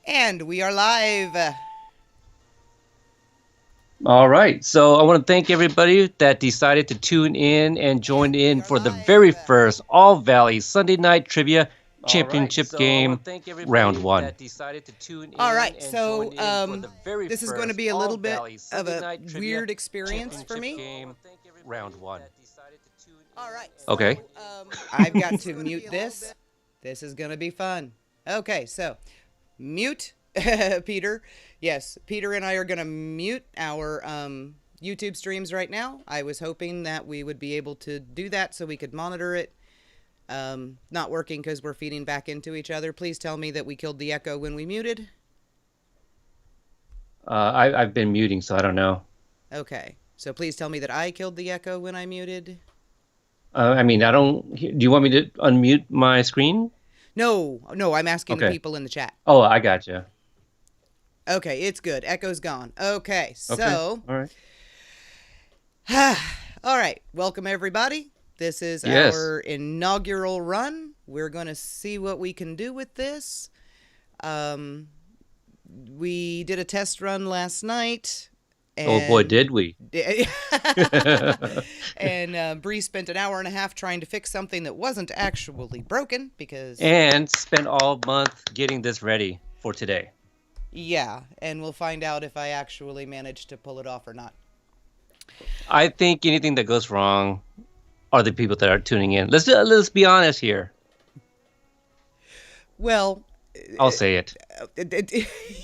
And we are live. All right. So I want to thank everybody that decided to tune in and join And we in are for the very live. first All Valley Sunday Night Trivia All right. Championship So I game, want to thank round everybody one. that decided to tune All right. in and join So in for the very this is going to first be a All little bit Valley of Sunday a Night Trivia weird experience for Championship me. game, round one. All right. Okay. So I've got to mute this. This is going to be fun. Okay, so mute Peter. Yes, Peter and I are going to mute our YouTube streams right now. I was hoping that we would be able to do that so we could monitor it. Not working because we're feeding back into each other. Please tell me that we killed the echo when we muted. I've been muting, so I don't know. Okay, so please tell me that I killed the echo when I muted. I mean, I don't. Do you want me to unmute my screen? No, no, I'm asking the Okay. people in the chat. Oh, I gotcha. Okay, it's good. Echo's gone. Okay, Okay. so. All right. All right, welcome everybody. This is Yes. our inaugural run. We're going to see what we can do with this. We did a test run last night. Oh boy, did we? And Bree spent an hour and a half trying to fix something that wasn't actually broken because... And spent all month getting this ready for today. Yeah, and we'll find out if I actually managed to pull it off or not. I think anything that goes wrong are the people that are tuning in. Let's be honest here. Well, I'll say it.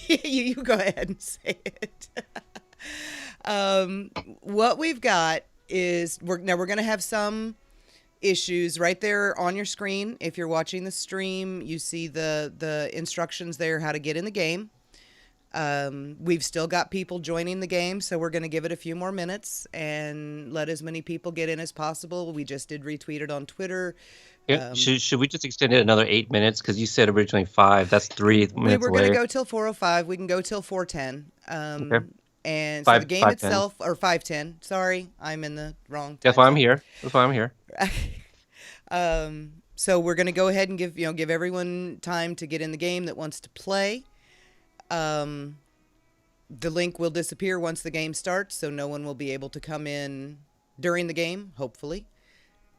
you go ahead and say it. What we've got is we're going to have some issues right there on your screen. If you're watching the stream, you see the instructions there how to get in the game. We've still got people joining the game, so we're going to give it a few more minutes and let as many people get in as possible. We just did retweet it on Twitter. Should we just extend it another 8 minutes? Because you said originally 5. That's 3 minutes away. We were going to go till 4:05. We can go till 4:10. Okay. And so the game 5:10. itself, or 5:10. Sorry, I'm in the wrong time That's why I'm zone. here. That's why I'm here. So we're going to go ahead and give everyone time to get in the game that wants to play. The link will disappear once the game starts, so no one will be able to come in during the game, hopefully,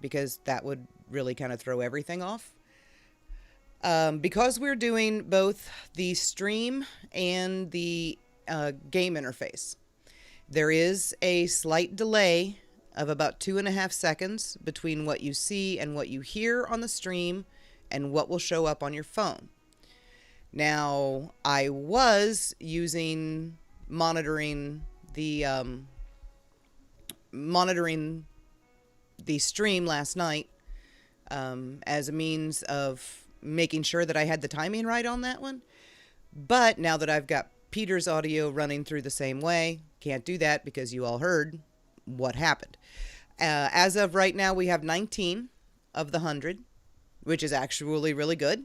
because that would really kind of throw everything off. Because we're doing both the stream and the game interface, there is a slight delay of about 2.5 seconds between what you see and what you hear on the stream and what will show up on your phone. Now, I was monitoring the stream last night as a means of making sure that I had the timing right on that one. But now that I've got Peter's audio running through the same way, can't do that because you all heard what happened. As of right now, we have 19 of the 100, which is actually really good.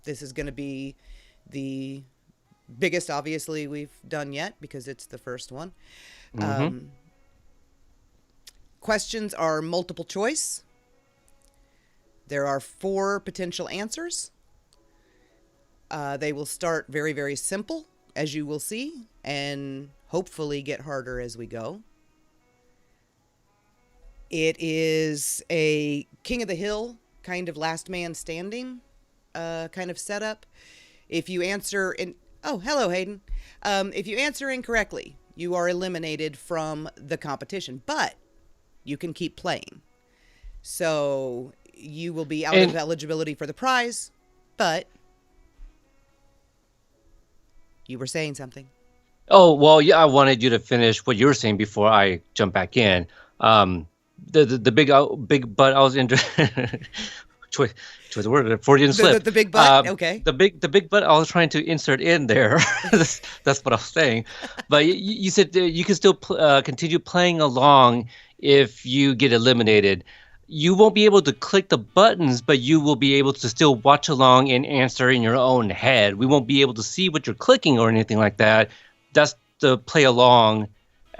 This is going to be the biggest, obviously, we've done yet because it's the first one. Questions are multiple choice. There are 4 potential answers. They will start very, very simple, as you will see, and hopefully get harder as we go. It is a King of the Hill kind of last man standing kind of setup. If you answer in... Oh, hello, Hayden. If you answer incorrectly, you are eliminated from the competition, but you can keep playing. So you will be out of eligibility for the prize, but you were saying something. Oh, well, yeah, I wanted you to finish what you were saying before I jump back in. The big butt I was interested... choice of word, Freudian slip. The big butt, okay. The big butt I was trying to insert in there. That's what I was saying. But you said you can still continue playing along if you get eliminated. You won't be able to click the buttons, but you will be able to still watch along and answer in your own head. We won't be able to see what you're clicking or anything like that. That's the play along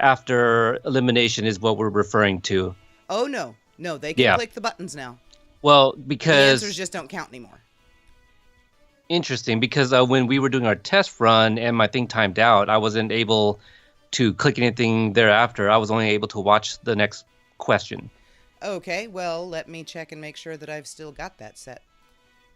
after elimination is what we're referring to. Oh, no, they can click the buttons now. Well, The because answers just don't count anymore. interesting because when we were doing our test run and my thing timed out, I wasn't able to click anything thereafter. I was only able to watch the next question. Okay, well, let me check and make sure that I've still got that set.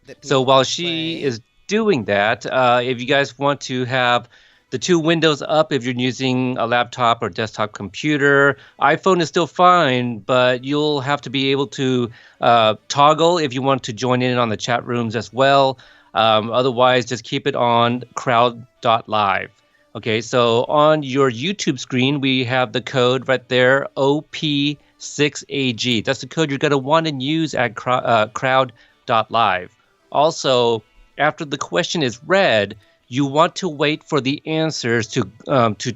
That So people while can she play. is doing that, if you guys want to have the two windows up, if you're using a laptop or desktop computer, iPhone is still fine, but you'll have to be able to toggle if you want to join in on the chat rooms as well. Otherwise, just keep it on crowd.live. Okay, so on your YouTube screen, we have the code right there, OP6AG. That's the code you're going to want to use at crowd.live. Also, after the question is read, you want to wait for the answers to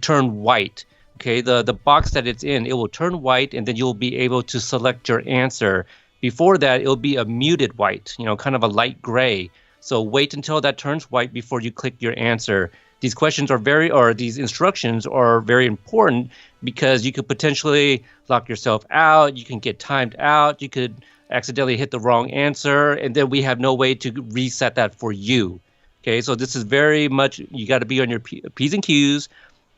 turn white. Okay, the box that it's in, it will turn white, and then you'll be able to select your answer. Before that, it'll be a muted white, kind of a light gray. So wait until that turns white before you click your answer. These these instructions are very important because you could potentially lock yourself out. You can get timed out. You could accidentally hit the wrong answer, and then we have no way to reset that for you. Okay, so this is very much, you got to be on your P's and Q's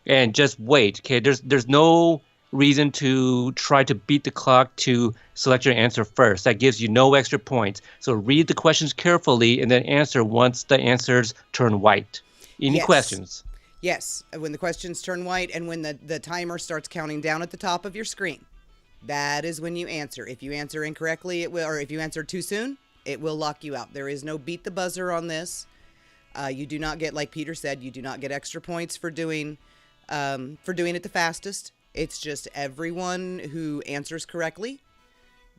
and just wait. Okay, there's no reason to try to beat the clock to select your answer first. That gives you no extra points. So read the questions carefully and then answer once the answers turn white. Any questions? Yes, when the questions turn white and when the timer starts counting down at the top of your screen. That is when you answer. If you answer incorrectly, it will, or if you answer too soon, it will lock you out. There is no beat the buzzer on this. You do not get, like Peter said, you do not get extra points for doing it the fastest. It's just everyone who answers correctly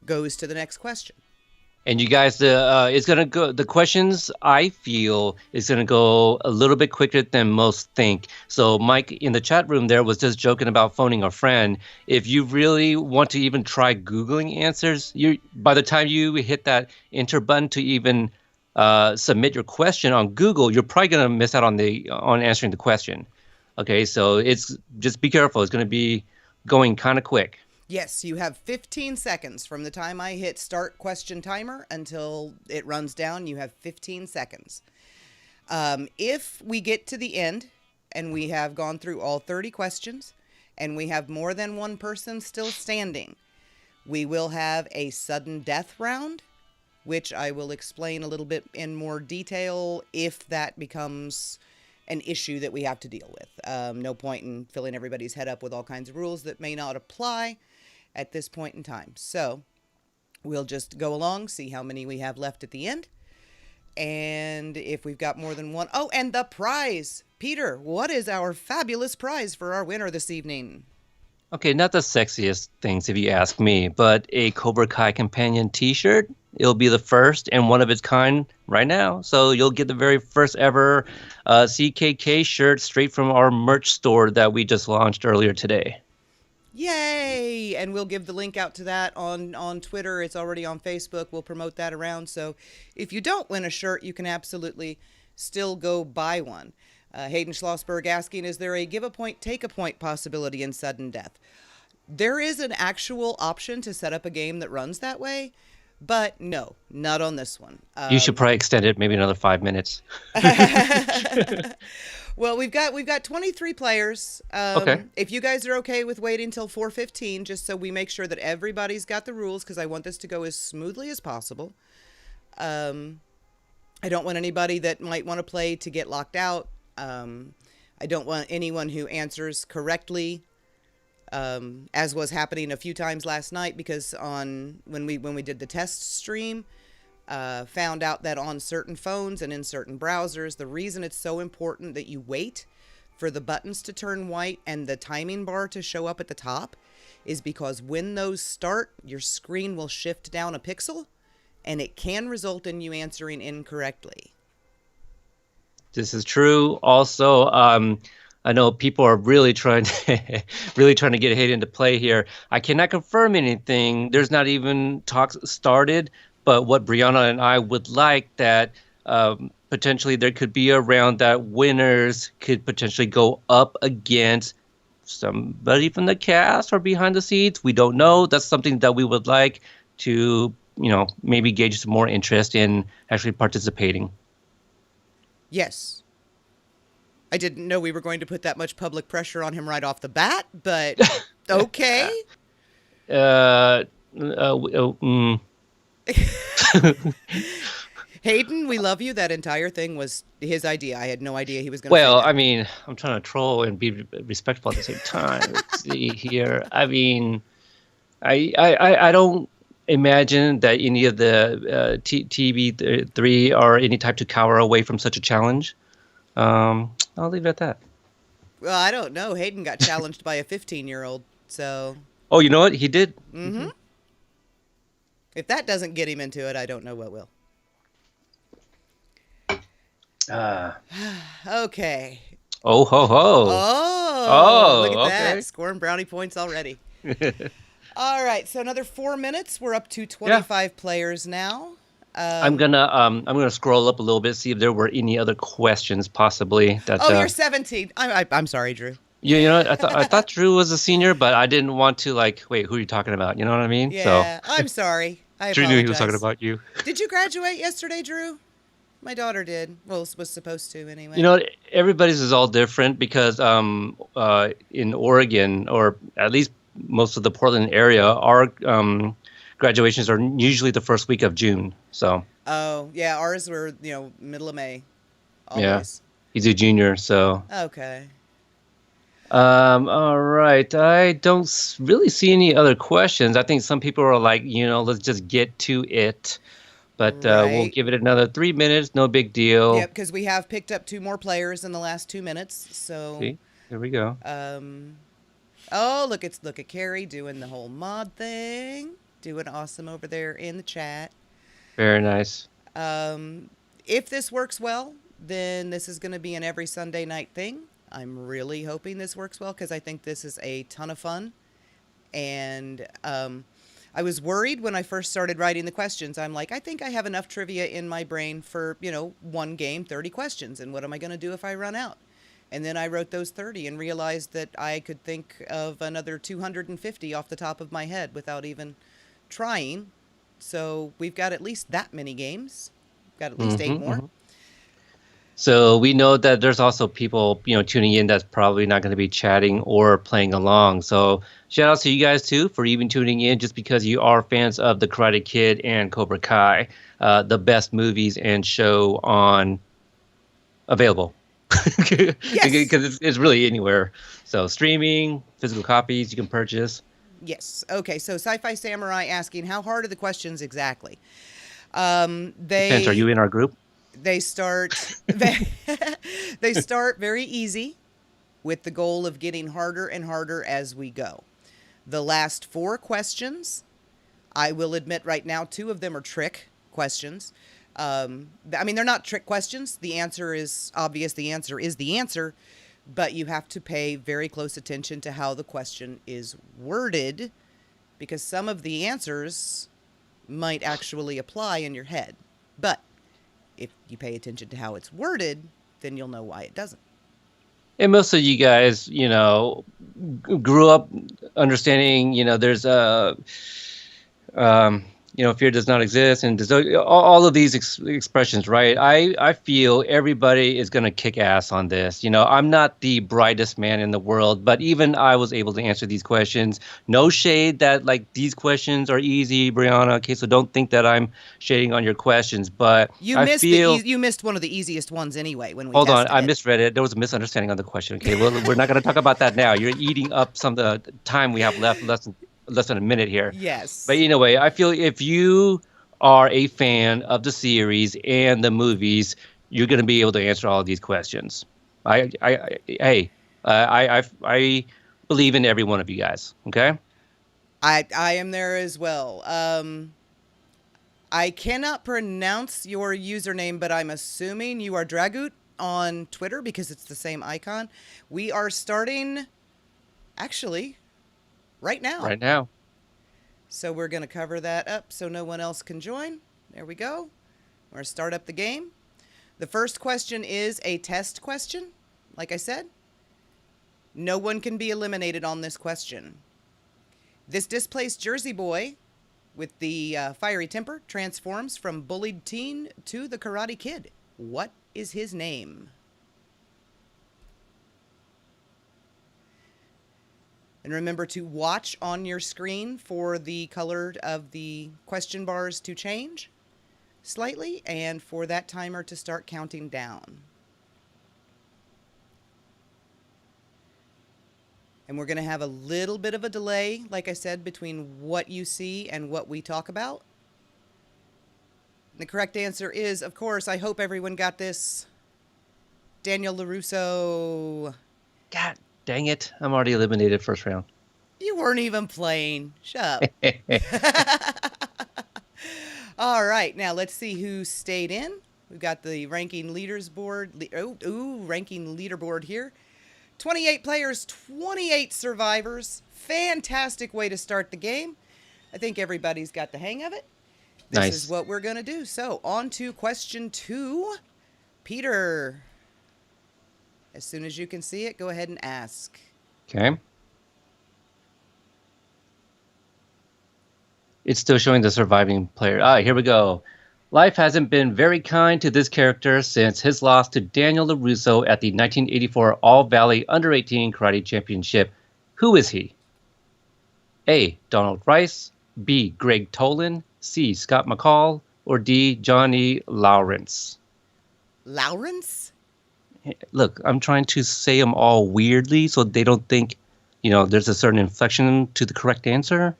goes to the next question. And you guys, it's gonna go. The questions, I feel, is gonna go a little bit quicker than most think. So Mike in the chat room there was just joking about phoning a friend. If you really want to even try Googling answers, by the time you hit that enter button to even submit your question on Google, you're probably gonna miss out on answering the question. Okay, so just be careful. It's gonna be going kind of quick. Yes, you have 15 seconds from the time I hit start question timer until it runs down. You have 15 seconds. If we get to the end and we have gone through all 30 questions and we have more than one person still standing, we will have a sudden death round, which I will explain a little bit in more detail if that becomes an issue that we have to deal with. No point in filling everybody's head up with all kinds of rules that may not apply at this point in time. So we'll just go along, see how many we have left at the end. And if we've got more than one. Oh, and the prize. Peter, what is our fabulous prize for our winner this evening? Okay, not the sexiest things if you ask me, but a Cobra Kai Kompanion t-shirt. It'll be the first and one of its kind right now. So you'll get the very first ever CKK shirt straight from our merch store that we just launched earlier today. Yay! And we'll give the link out to that on Twitter. It's already on Facebook. We'll promote that around. So if you don't win a shirt, you can absolutely still go buy one. Hayden Schlossberg asking, is there a give a point, take a point possibility in sudden death? There is an actual option to set up a game that runs that way, but no, not on this one. You should probably extend it maybe another 5 minutes. Well, we've got 23 players. Okay. If you guys are okay with waiting until 4:15, just so we make sure that everybody's got the rules, because I want this to go as smoothly as possible. I don't want anybody that might want to play to get locked out. I don't want anyone who answers correctly, as was happening a few times last night, because when we did the test stream, found out that on certain phones and in certain browsers, the reason it's so important that you wait for the buttons to turn white and the timing bar to show up at the top is because when those start, your screen will shift down a pixel, and it can result in you answering incorrectly. This is true. Also, I know people are really trying to get Hayden to play here. I cannot confirm anything. There's not even talks started. But what Brihana and I would like that potentially there could be a round that winners could potentially go up against somebody from the cast or behind the scenes. We don't know. That's something that we would like to, maybe gauge some more interest in actually participating. Yes. I didn't know we were going to put that much public pressure on him right off the bat, but okay. Mm. Hayden, we love you. That entire thing was his idea. I had no idea he was going to say Well, that. I mean, I'm trying to troll and be respectful at the same time. Let's see here. I mean, I don't imagine that any of the TB3 are any type to cower away from such a challenge. I'll leave it at that. Well, I don't know. Hayden got challenged by a 15-year-old, so. Oh, you know what? He did. Mm-hmm. If that doesn't get him into it, I don't know what will. Okay. Oh, ho, ho. Oh, look at okay. that. Scoring brownie points already. All right, so another 4 minutes. We're up to 25 players now. I'm gonna scroll up a little bit, see if there were any other questions possibly. That, oh, you're 17. I'm sorry, Drew. You know, I thought Drew was a senior, but I didn't want to wait. Who are you talking about? You know what I mean? Yeah, so, I'm sorry. I Drew apologize. knew he was talking about you. Did you graduate yesterday, Drew? My daughter did. Well, was supposed to anyway. You know, everybody's is all different because in Oregon, or at least most of the Portland area, our graduations are usually the first week of June. So. Oh yeah, ours were middle of May. Always. Yeah, he's a junior, so. Okay. All right. I don't really see any other questions. I think some people are like, let's just get to it. But we'll give it another 3 minutes. No big deal. Yeah, because we have picked up 2 more players in the last 2 minutes. So. See, here we go. Oh, look at Carrie doing the whole mod thing. Doing awesome over there in the chat. Very nice. If this works well, then this is going to be an every Sunday night thing. I'm really hoping this works well because I think this is a ton of fun. And I was worried when I first started writing the questions. I'm like, I think I have enough trivia in my brain for, 1 game, 30 questions. And what am I going to do if I run out? And then I wrote those 30 and realized that I could think of another 250 off the top of my head without even trying. So we've got at least that many games. Got at least 8 more. Mm-hmm. So we know that there's also people, tuning in that's probably not going to be chatting or playing along. So shout out to you guys too for even tuning in just because you are fans of The Karate Kid and Cobra Kai, the best movies and show on available. Yes. Because it's really anywhere. So streaming, physical copies you can purchase. Yes. Okay. So Sci-Fi Samurai asking, how hard are the questions exactly? Depends. Are you in our group? They start very easy with the goal of getting harder and harder as we go. The last 4 questions, I will admit right now, 2 of them are trick questions. They're not trick questions. The answer is obvious. The answer is the answer, but you have to pay very close attention to how the question is worded because some of the answers might actually apply in your head. But if you pay attention to how it's worded, then you'll know why it doesn't. And most of you guys, grew up understanding, there's fear does not exist, and all of these expressions, right? I feel everybody is going to kick ass on this. I'm not the brightest man in the world, but even I was able to answer these questions. No shade that these questions are easy, Brihana. Okay, so don't think that I'm shading on your questions, but you missed one of the easiest ones anyway when we hold on, tested I it. misread it. There was a misunderstanding on the question. Okay, well, we're not going to talk about that now. You're eating up some of the time we have left. Less than a minute here. Yes. But anyway, I feel if you are a fan of the series and the movies, you're going to be able to answer all of these questions. I believe in every one of you guys. Okay. I am there as well. I cannot pronounce your username, but I'm assuming you are Dragut on Twitter because it's the same icon. We are starting, actually, right now. Right now. So we're going to cover that up so no one else can join. There we go. We're going to start up the game. The first question is a test question. Like I said, no one can be eliminated on this question. This displaced Jersey boy with the fiery temper transforms from bullied teen to the Karate Kid. What is his name? And remember to watch on your screen for the color of the question bars to change slightly and for that timer to start counting down. And we're going to have a little bit of a delay, like I said, between what you see and what we talk about. The correct answer is, of course, I hope everyone got this, Daniel LaRusso. God dang it. I'm already eliminated first round. You weren't even playing. Shut up. All right, now let's see who stayed in. We've got the ranking ranking leaderboard here. 28 players, 28 survivors. Fantastic way to start the game. I think everybody's got the hang of it. This is what we're going to do. So, on to question 2. Peter, as soon as you can see it, go ahead and ask. Okay. It's still showing the surviving player. Here we go. Life hasn't been very kind to this character since his loss to Daniel LaRusso at the 1984 All-Valley Under-18 Karate Championship. Who is he? A. Donald Rice. B. Greg Tolan. C. Scott McCall. Or D. Johnny Lawrence. Lawrence? Look, I'm trying to say them all weirdly so they don't think, there's a certain inflection to the correct answer.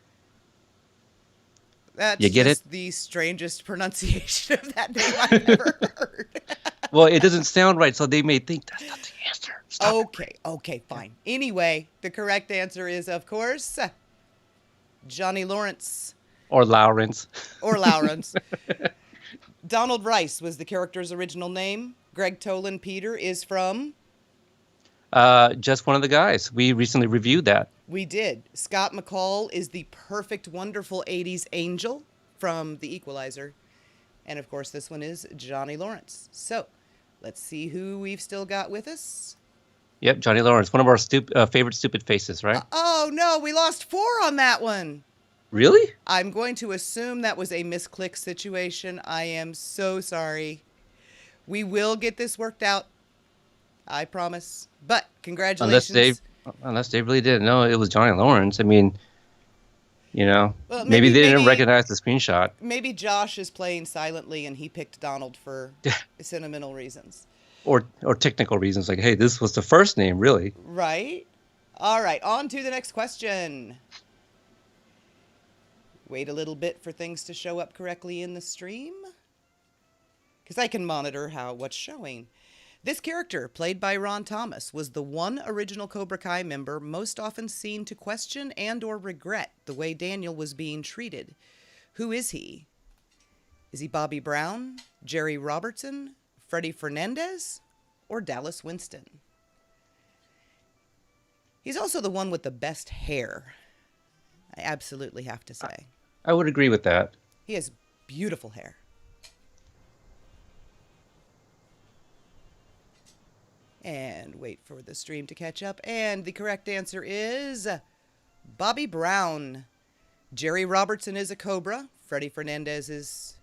That's you get just it? The strangest pronunciation of that name I've ever heard. Well, it doesn't sound right, so they may think that's not the answer. Stop Okay, fine. Anyway, the correct answer is, of course, Johnny Lawrence. Or Lawrence. Or Lawrence. Donald Rice was the character's original name. Greg Tolan, Peter, is from? Just one of the guys. We recently reviewed that. We did. Scott McCall is the perfect, wonderful 80s angel from The Equalizer. And, of course, this one is Johnny Lawrence. So, let's see who we've still got with us. Yep, Johnny Lawrence. One of our favorite stupid faces, right? Oh, no, we lost 4 on that one. Really? I'm going to assume that was a misclick situation. I am so sorry. We will get this worked out. I promise. But congratulations. Unless they really didn't know it was Johnny Lawrence. I mean, well, maybe they didn't recognize the screenshot. Maybe Josh is playing silently and he picked Donald for sentimental reasons. Or technical reasons, like, hey, this was the first name, really. Right. All right, on to the next question. Wait a little bit for things to show up correctly in the stream, because I can monitor what's showing. This character, played by Ron Thomas, was the one original Cobra Kai member most often seen to question and or regret the way Daniel was being treated. Who is he? Is he Bobby Brown, Jerry Robertson, Freddie Fernandez, or Dallas Winston? He's also the one with the best hair. I absolutely have to say. I would agree with that. He has beautiful hair. And wait for the stream to catch up. And the correct answer is Bobby Brown. Jerry Robertson is a Cobra. Freddie Fernandez is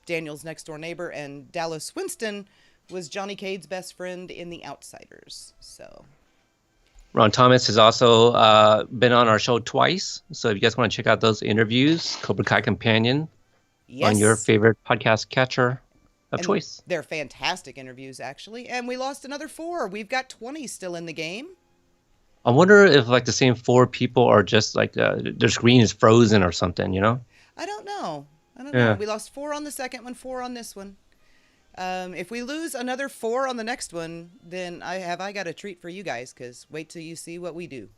Daniel's next door neighbor. And Dallas Winston was Johnny Cade's best friend in The Outsiders. So Ron Thomas has also been on our show twice. So if you guys want to check out those interviews, Cobra Kai Kompanion, on your favorite podcast catcher of choice. They're fantastic interviews, actually. And we lost another 4. We've got 20 still in the game. I wonder if the same 4 people are just their screen is frozen or something, I don't know. We lost 4 on the second one, 4 on this one. If we lose another 4 on the next one, then I got a treat for you guys, because wait till you see what we do.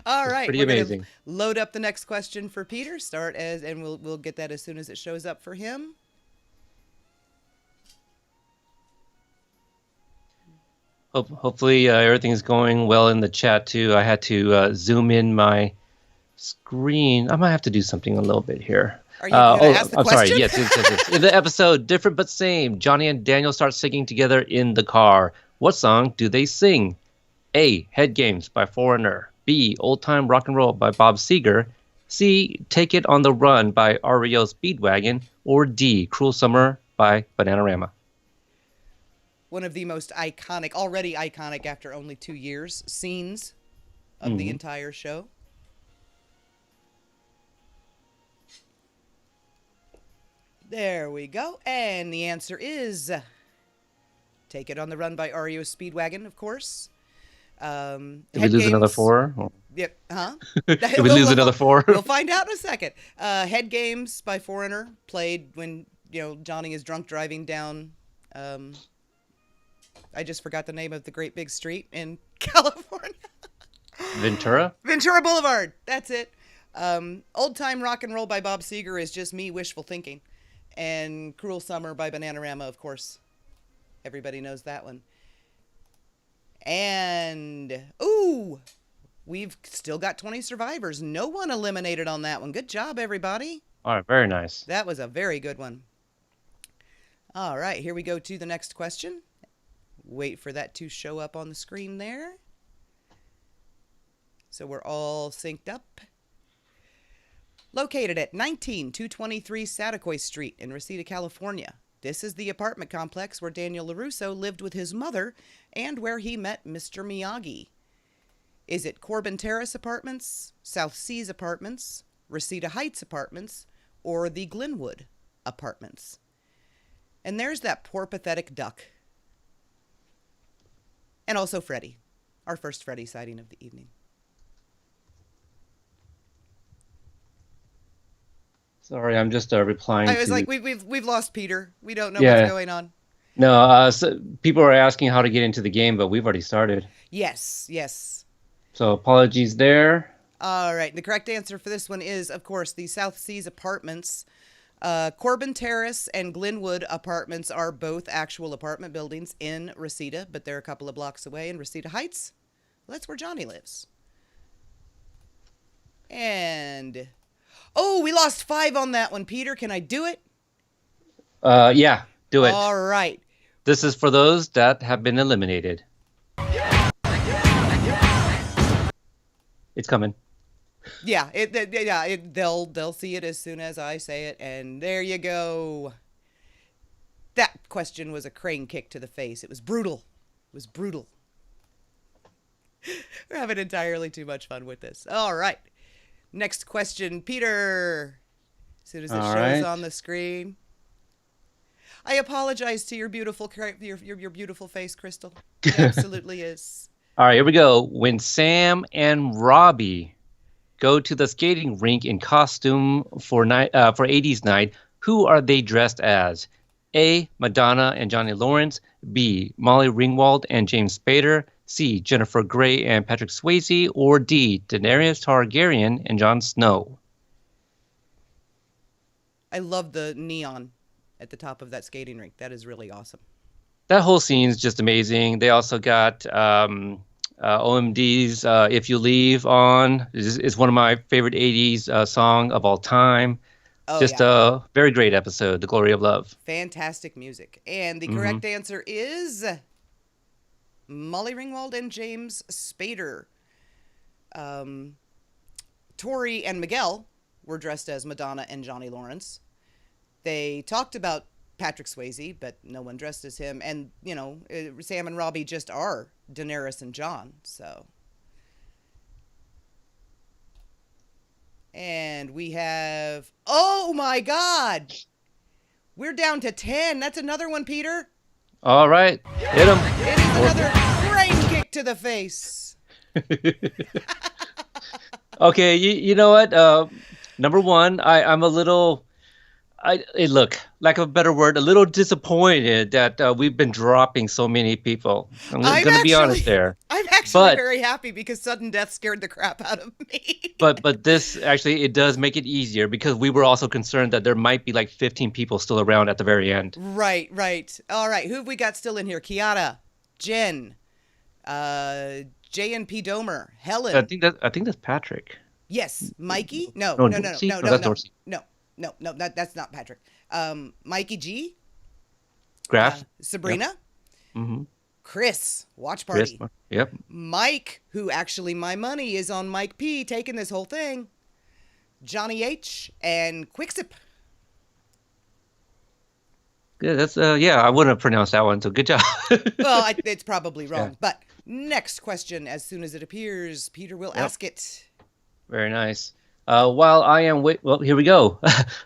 All right, pretty amazing. Load up the next question for Peter. And we'll get that as soon as it shows up for him. Hopefully everything's going well in the chat too. I had to zoom in my screen. I might have to do something a little bit here. Are you going to ask the question? Sorry. Yes. In the episode, Different But Same, Johnny and Daniel start singing together in the car. What song do they sing? A. Head Games by Foreigner. B. Old Time Rock and Roll by Bob Seger. C. Take It on the Run by REO Speedwagon. Or D. Cruel Summer by Bananarama. One of the most iconic, already iconic after only 2 years, scenes of the entire show. There we go. And the answer is Take It on the Run by REO Speedwagon, of course. If we lose another 4? Yep. Huh? If we lose another 4? We'll find out in a second. Head Games by Foreigner, played when, Johnny is drunk driving down, I just forgot the name of the great big street in California. Ventura Boulevard. That's it. Old Time Rock and Roll by Bob Seger is just me wishful thinking. And Cruel Summer by Bananarama, of course. Everybody knows that one. And, we've still got 20 survivors. No one eliminated on that one. Good job, everybody. All right, very nice. That was a very good one. All right, here we go to the next question. Wait for that to show up on the screen there. So we're all synced up. Located at 19223 Satakoy Street in Reseda, California. This is the apartment complex where Daniel LaRusso lived with his mother and where he met Mr. Miyagi. Is it Corbin Terrace Apartments, South Seas Apartments, Reseda Heights Apartments, or the Glenwood Apartments? And there's that poor, pathetic duck. And also Freddy, our first Freddy sighting of the evening. Sorry, I'm just replying. I was like, we've lost Peter. We don't know what's going on. No, so people are asking how to get into the game, but we've already started. Yes. So apologies there. All right. The correct answer for this one is, of course, the South Seas Apartments. Corbin Terrace and Glenwood Apartments are both actual apartment buildings in Reseda, but they're a couple of blocks away in Reseda Heights. Well, that's where Johnny lives. And... we lost 5 on that one, Peter. Can I do it? Yeah, do it. All right. This is for those that have been eliminated. It's coming. Yeah, they'll see it as soon as I say it, and there you go. That question was a crane kick to the face. It was brutal. We're having entirely too much fun with this. All right. Next question, Peter. As soon as it shows on the screen. I apologize to your beautiful your beautiful face, Crystal. It absolutely is. All right, here we go. When Sam and Robbie go to the skating rink in costume for 80s night, who are they dressed as? A. Madonna and Johnny Lawrence. B. Molly Ringwald and James Spader. C. Jennifer Grey and Patrick Swayze. Or D. Daenerys Targaryen and Jon Snow. I love the neon at the top of that skating rink. That is really awesome. That whole scene is just amazing. They also got OMD's If You Leave on. It's one of my favorite 80s song of all time. A very great episode, The Glory of Love. Fantastic music. And the correct answer is Molly Ringwald and James Spader. Tori and Miguel were dressed as Madonna and Johnny Lawrence. They talked about Patrick Swayze, but no one dressed as him. And, Sam and Robbie just are Daenerys and Jon, so. And we have, oh my God! We're down to 10. That's another one, Peter. All right, hit him. It is another brain kick to the face. Okay, you know what? Number one, I'm a little... look, lack of a better word, a little disappointed that we've been dropping so many people. I'm going to be honest there. I'm actually very happy because sudden death scared the crap out of me. but this actually, it does make it easier because we were also concerned that there might be like 15 people still around at the very end. Right. All right, who have we got still in here? Kiara, Jen, J&P Domer, Helen. I think that's Patrick. Yes, Mikey? No. That's Dorsey. No, that's not Patrick. Mikey G? Graf? Sabrina? Yep. Mm-hmm. Chris, Watch Party. Chris, yep. Mike, who actually my money is on Mike P taking this whole thing. Johnny H. and Quicksip. Good. That's yeah. I wouldn't have pronounced that one. So good job. Well, it's probably Yeah. wrong. But next question, as soon as it appears, Peter will Yep. ask it. Very nice. While I am well, here we go.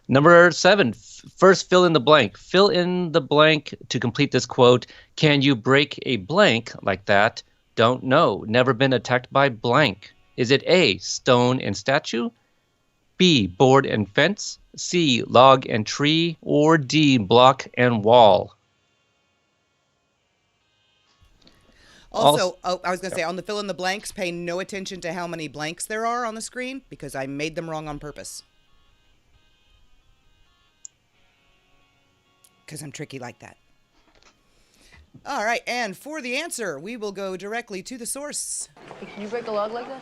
Number 7. First, fill in the blank. Fill in the blank to complete this quote. Can you break a blank like that? Don't know. Never been attacked by blank. Is it A, stone and statue? B, board and fence? C, log and tree? Or D, block and wall? Also, I was going to say, on the fill in the blanks, pay no attention to how many blanks there are on the screen because I made them wrong on purpose. Because I'm tricky like that. All right, and for the answer, we will go directly to the source. Hey, can you break a log like that?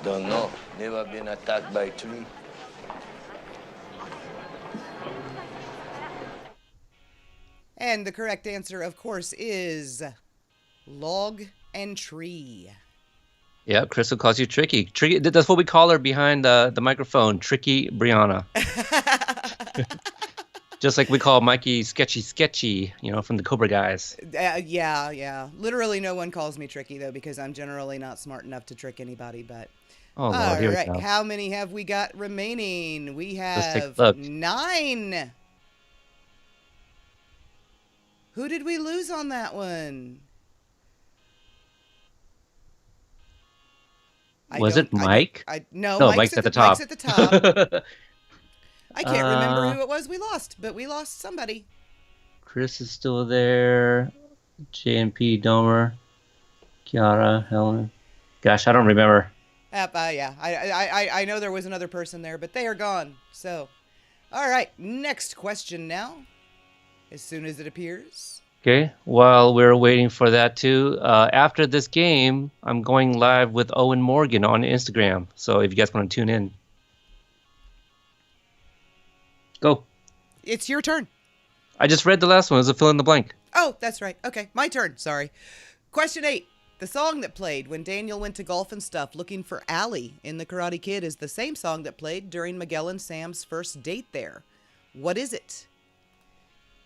Don't know. Never been attacked by tree. And the correct answer, of course, is log and tree. Yeah, Crystal calls you Tricky. Tricky. That's what we call her behind the microphone, Tricky Brihana. Just like we call Mikey Sketchy, from the Cobra guys. Yeah. Literally no one calls me tricky, though, because I'm generally not smart enough to trick anybody. But Oh, Lord, all here right, we go. how many have we got remaining? We Let's take a have look. 9. Who did we lose on that one? Was it Mike? No, No, Mike's Mike's at the top. Mike's at the top. I can't remember who it was we lost, but we lost somebody. Chris is still there. JNP, Domer, Kiara, Helen. Gosh, I don't remember. Yeah, I know there was another person there, but they are gone. So, all right, next question now. As soon as it appears. Okay, while we're waiting for that too, after this game, I'm going live with Owen Morgan on Instagram. So if you guys want to tune in, go. It's your turn. I just read the last one. It was a fill in the blank. Oh, that's right. Okay, my turn. Sorry. Question 8. The song that played when Daniel went to golf and stuff looking for Allie in The Karate Kid is the same song that played during Miguel and Sam's first date there. What is it?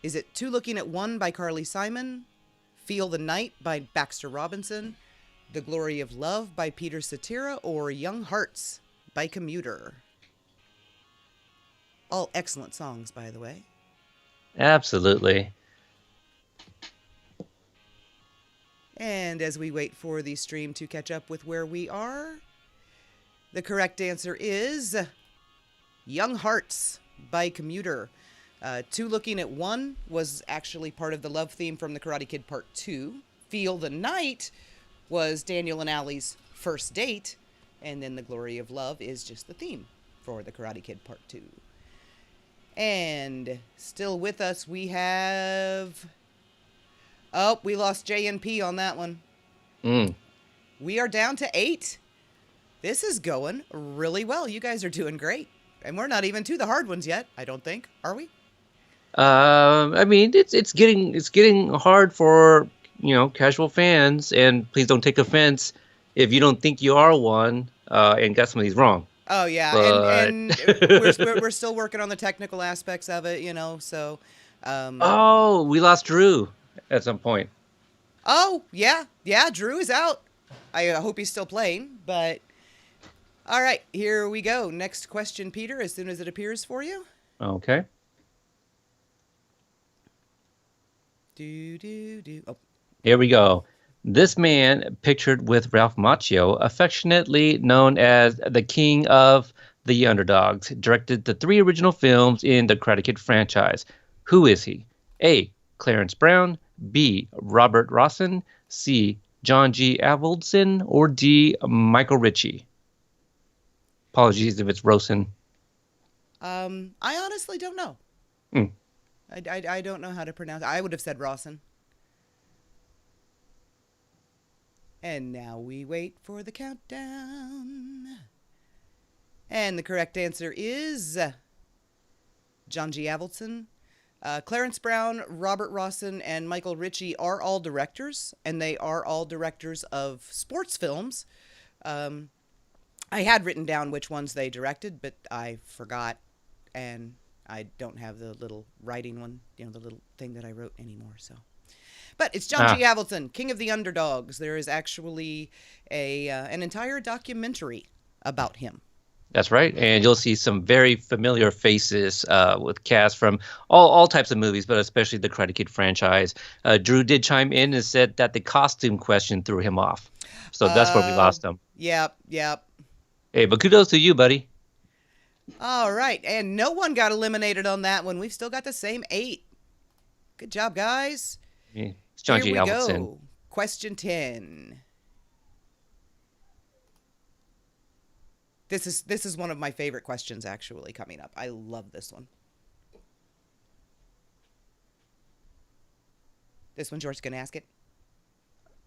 Is it Two Looking at One by Carly Simon, Feel the Night by Baxter Robinson, The Glory of Love by Peter Cetera, or Young Hearts by Commuter? All excellent songs, by the way. Absolutely. And as we wait for the stream to catch up with where we are, the correct answer is Young Hearts by Commuter. Two Looking at One was actually part of the love theme from The Karate Kid Part 2. Feel the Night was Daniel and Allie's first date. And then The Glory of Love is just the theme for The Karate Kid Part 2. And still with us, we have... Oh, we lost JNP on that one. We are down to 8. This is going really well. You guys are doing great. And we're not even to the hard ones yet, I don't think. Are we? I mean, it's getting hard for casual fans, and please don't take offense if you don't think you are one and got some of these wrong. Oh yeah, But... and we're still working on the technical aspects of it, So. Oh, we lost Drew at some point. Oh yeah, Drew is out. I hope he's still playing, but. All right, here we go. Next question, Peter. As soon as it appears for you. Okay. Oh. Here we go. This man, pictured with Ralph Macchio, affectionately known as the King of the Underdogs, directed the 3 original films in the Karate Kid franchise. Who is he? A. Clarence Brown, B. Robert Rossen, C. John G. Avildsen, or D. Michael Ritchie? Apologies if it's Rosen. I honestly don't know. I don't know how to pronounce it. I would have said Rawson. And now we wait for the countdown. And the correct answer is John G. Avildsen. Clarence Brown, Robert Rossen, and Michael Ritchie are all directors, and they are all directors of sports films. I had written down which ones they directed, but I forgot, and I don't have the little writing one, the little thing that I wrote anymore. So, but it's John Ah. G. Avildsen, King of the Underdogs. There is actually an entire documentary about him. That's right, and you'll see some very familiar faces with cast from all types of movies, but especially the Karate Kid franchise. Drew did chime in and said that the costume question threw him off, so that's where we lost him. Yep. Hey, but kudos to you, buddy. All right, and no one got eliminated on that one. We've still got the same 8. Good job, guys. Yeah, it's John G. Here we Avildsen. go. Question 10. This is one of my favorite questions actually coming up. I love this one. This one, George's going to ask it.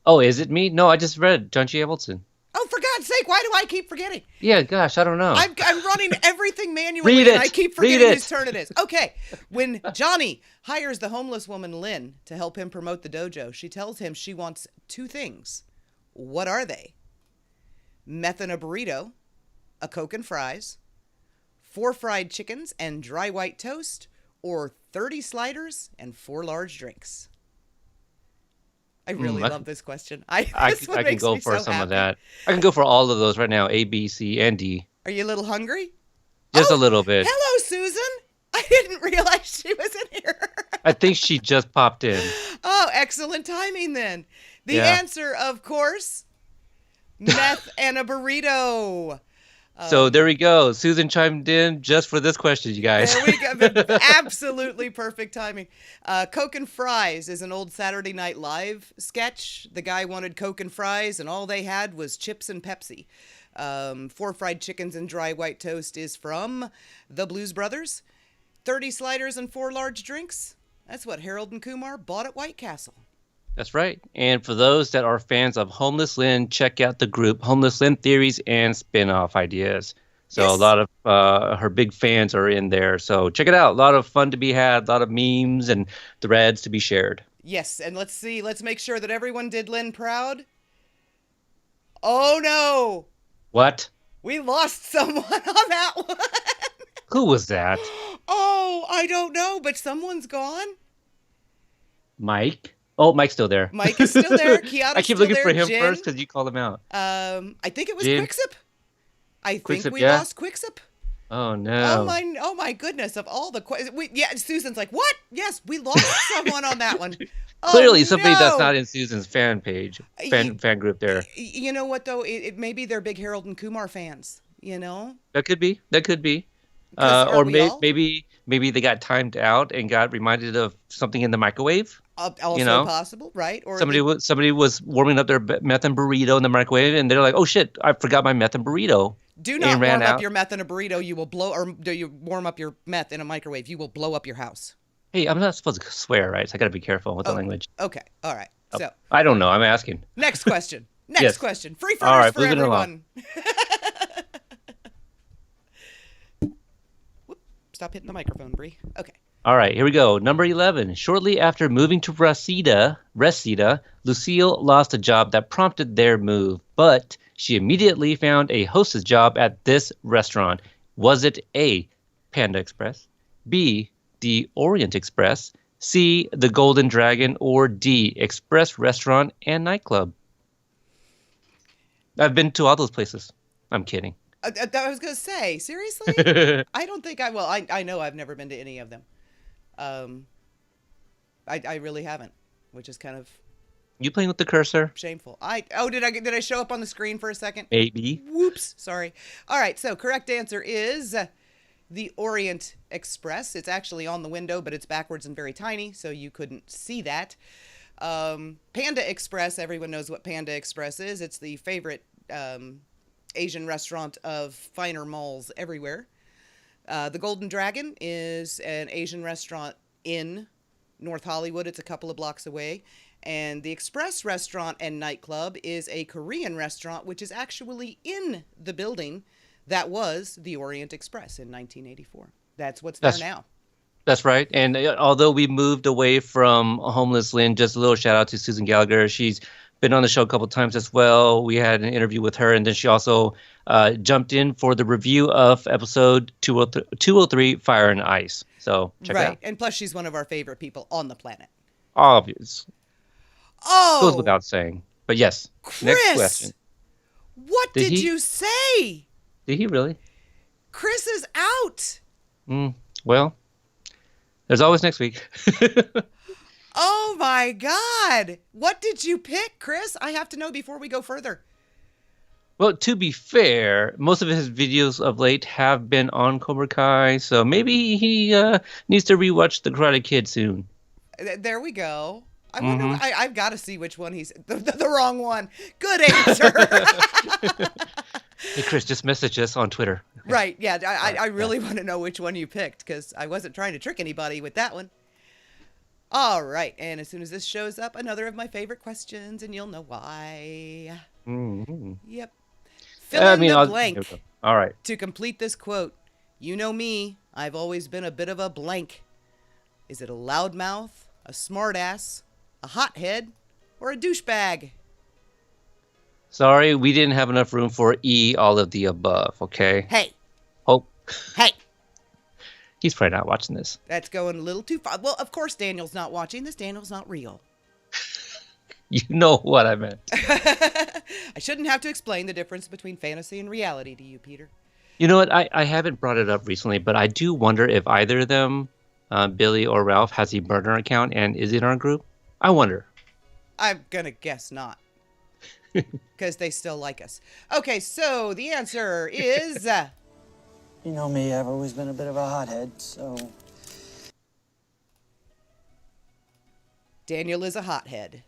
Oh, is it me? No, I just read John G. Avildsen. Oh, for God's sake, why do I keep forgetting? Yeah, gosh, I don't know. I'm running everything manually Read and it. I keep Read forgetting it. whose turn it is. Okay, when Johnny hires the homeless woman Lynn to help him promote the dojo, she tells him she wants 2 things. What are they? Meth in a burrito, a Coke and fries, 4 fried chickens and dry white toast, or 30 sliders and 4 large drinks. I really love this question. I can go for some of that. I can go for all of those right now, A, B, C, and D. Are you a little hungry? Just a little bit. Hello, Susan. I didn't realize she was in here. I think she just popped in. Oh, excellent timing then. The Yeah. answer, of course, meth and a burrito. So there we go. Susan chimed in just for this question, you guys. There we go. Absolutely perfect timing. Coke and Fries is an old Saturday Night Live sketch. The guy wanted Coke and fries, and all they had was chips and Pepsi. 4 fried chickens and dry white toast is from the Blues Brothers. 30 sliders and 4 large drinks. That's what Harold and Kumar bought at White Castle. That's right. And for those that are fans of Homeless Lynn, check out the group Homeless Lynn Theories and Spin-Off Ideas. So Yes. a lot of her big fans are in there. So check it out. A lot of fun to be had, a lot of memes and threads to be shared. Yes, and let's see. Let's make sure that everyone did Lynn proud. Oh, no. What? We lost someone on that one. Who was that? Oh, I don't know, but someone's gone. Mike? Oh, Mike's still there. Mike is still there. Kiana's I keep still looking there. for him Jen. first because you called him out. I think it was Jen. Quicksip. I think Quicksip, we yeah. lost Quicksip. Oh, no. Oh my goodness! Of all the Susan's like, what? Yes, we lost someone on that one. Clearly Oh, somebody that's no. not in Susan's fan page, fan group there. You know what though? It maybe they're big Harold and Kumar fans. You know. That could be. 'Cause are Or we all? maybe they got timed out and got reminded of something in the microwave. Also possible, right? Or Somebody was warming up their meth and burrito in the microwave, and they're like, "Oh shit, I forgot my meth and burrito." do and not ran warm up out. your meth in a burrito. You will blow, or do you warm up your meth in a microwave? You will blow up your house. Hey, I'm not supposed to swear, right? So I got to be careful with the language. Okay, all right. So I don't know. I'm asking. next question. Next Yes. question. Free All fries right, for moving along. everyone. Whoop, stop hitting the microphone, Bree. Okay. All right, here we go. Number 11. Shortly after moving to Reseda, Lucille lost a job that prompted their move, but she immediately found a hostess job at this restaurant. Was it A, Panda Express, B, the Orient Express, C, the Golden Dragon, or D, Express Restaurant and Nightclub? I've been to all those places. I'm kidding. I was going to say, seriously? I don't think I know I've never been to any of them. I really haven't, which is kind of You playing with the cursor? shameful. Did I show up on the screen for a second? Maybe. Whoops, sorry. All right, so correct answer is the Orient Express. It's actually on the window, but it's backwards and very tiny, so you couldn't see that. Panda Express, everyone knows what Panda Express is. It's the favorite Asian restaurant of finer malls everywhere. The Golden Dragon is an Asian restaurant in North Hollywood. It's a couple of blocks away. And the Express Restaurant and Nightclub is a Korean restaurant, which is actually in the building that was the Orient Express in 1984. That's what's there now. That's right. And although we moved away from Homeless Lynn, just a little shout out to Susan Gallagher. She's been on the show a couple times as well. We had an interview with her, and then she also jumped in for the review of episode 203, Fire and Ice. So check it out. Right, and plus she's one of our favorite people on the planet. Obvious. Oh! Goes without saying. But yes, Chris! next question. What did you say? Did he really? Chris is out. Well, there's always next week. Oh my God. What did you pick, Chris? I have to know before we go further. Well, to be fair, most of his videos of late have been on Cobra Kai, so maybe he needs to rewatch The Karate Kid soon. There we go. I wonder. I've got to see which one he's the wrong one. Good answer. Hey, Chris, just message us on Twitter. Okay. Right. Yeah. I really want to know which one you picked because I wasn't trying to trick anybody with that one. All right. And as soon as this shows up, another of my favorite questions, and you'll know why. Mm-hmm. Yep. Fill in the blank. All right. To complete this quote, you know me, I've always been a bit of a blank. Is it a loudmouth, a smartass, a hothead, or a douchebag? Sorry, we didn't have enough room for E, all of the above, okay? Hey. Oh. Hey. He's probably not watching this. That's going a little too far. Well, of course Daniel's not watching this. Daniel's not real. You know what I meant. I shouldn't have to explain the difference between fantasy and reality to you, Peter. You know what? I haven't brought it up recently, but I do wonder if either of them, Billy or Ralph, has a burner account and is in our group. I wonder. I'm going to guess not. Because they still like us. Okay, so the answer is... You know me, I've always been a bit of a hothead, so... Daniel is a hothead.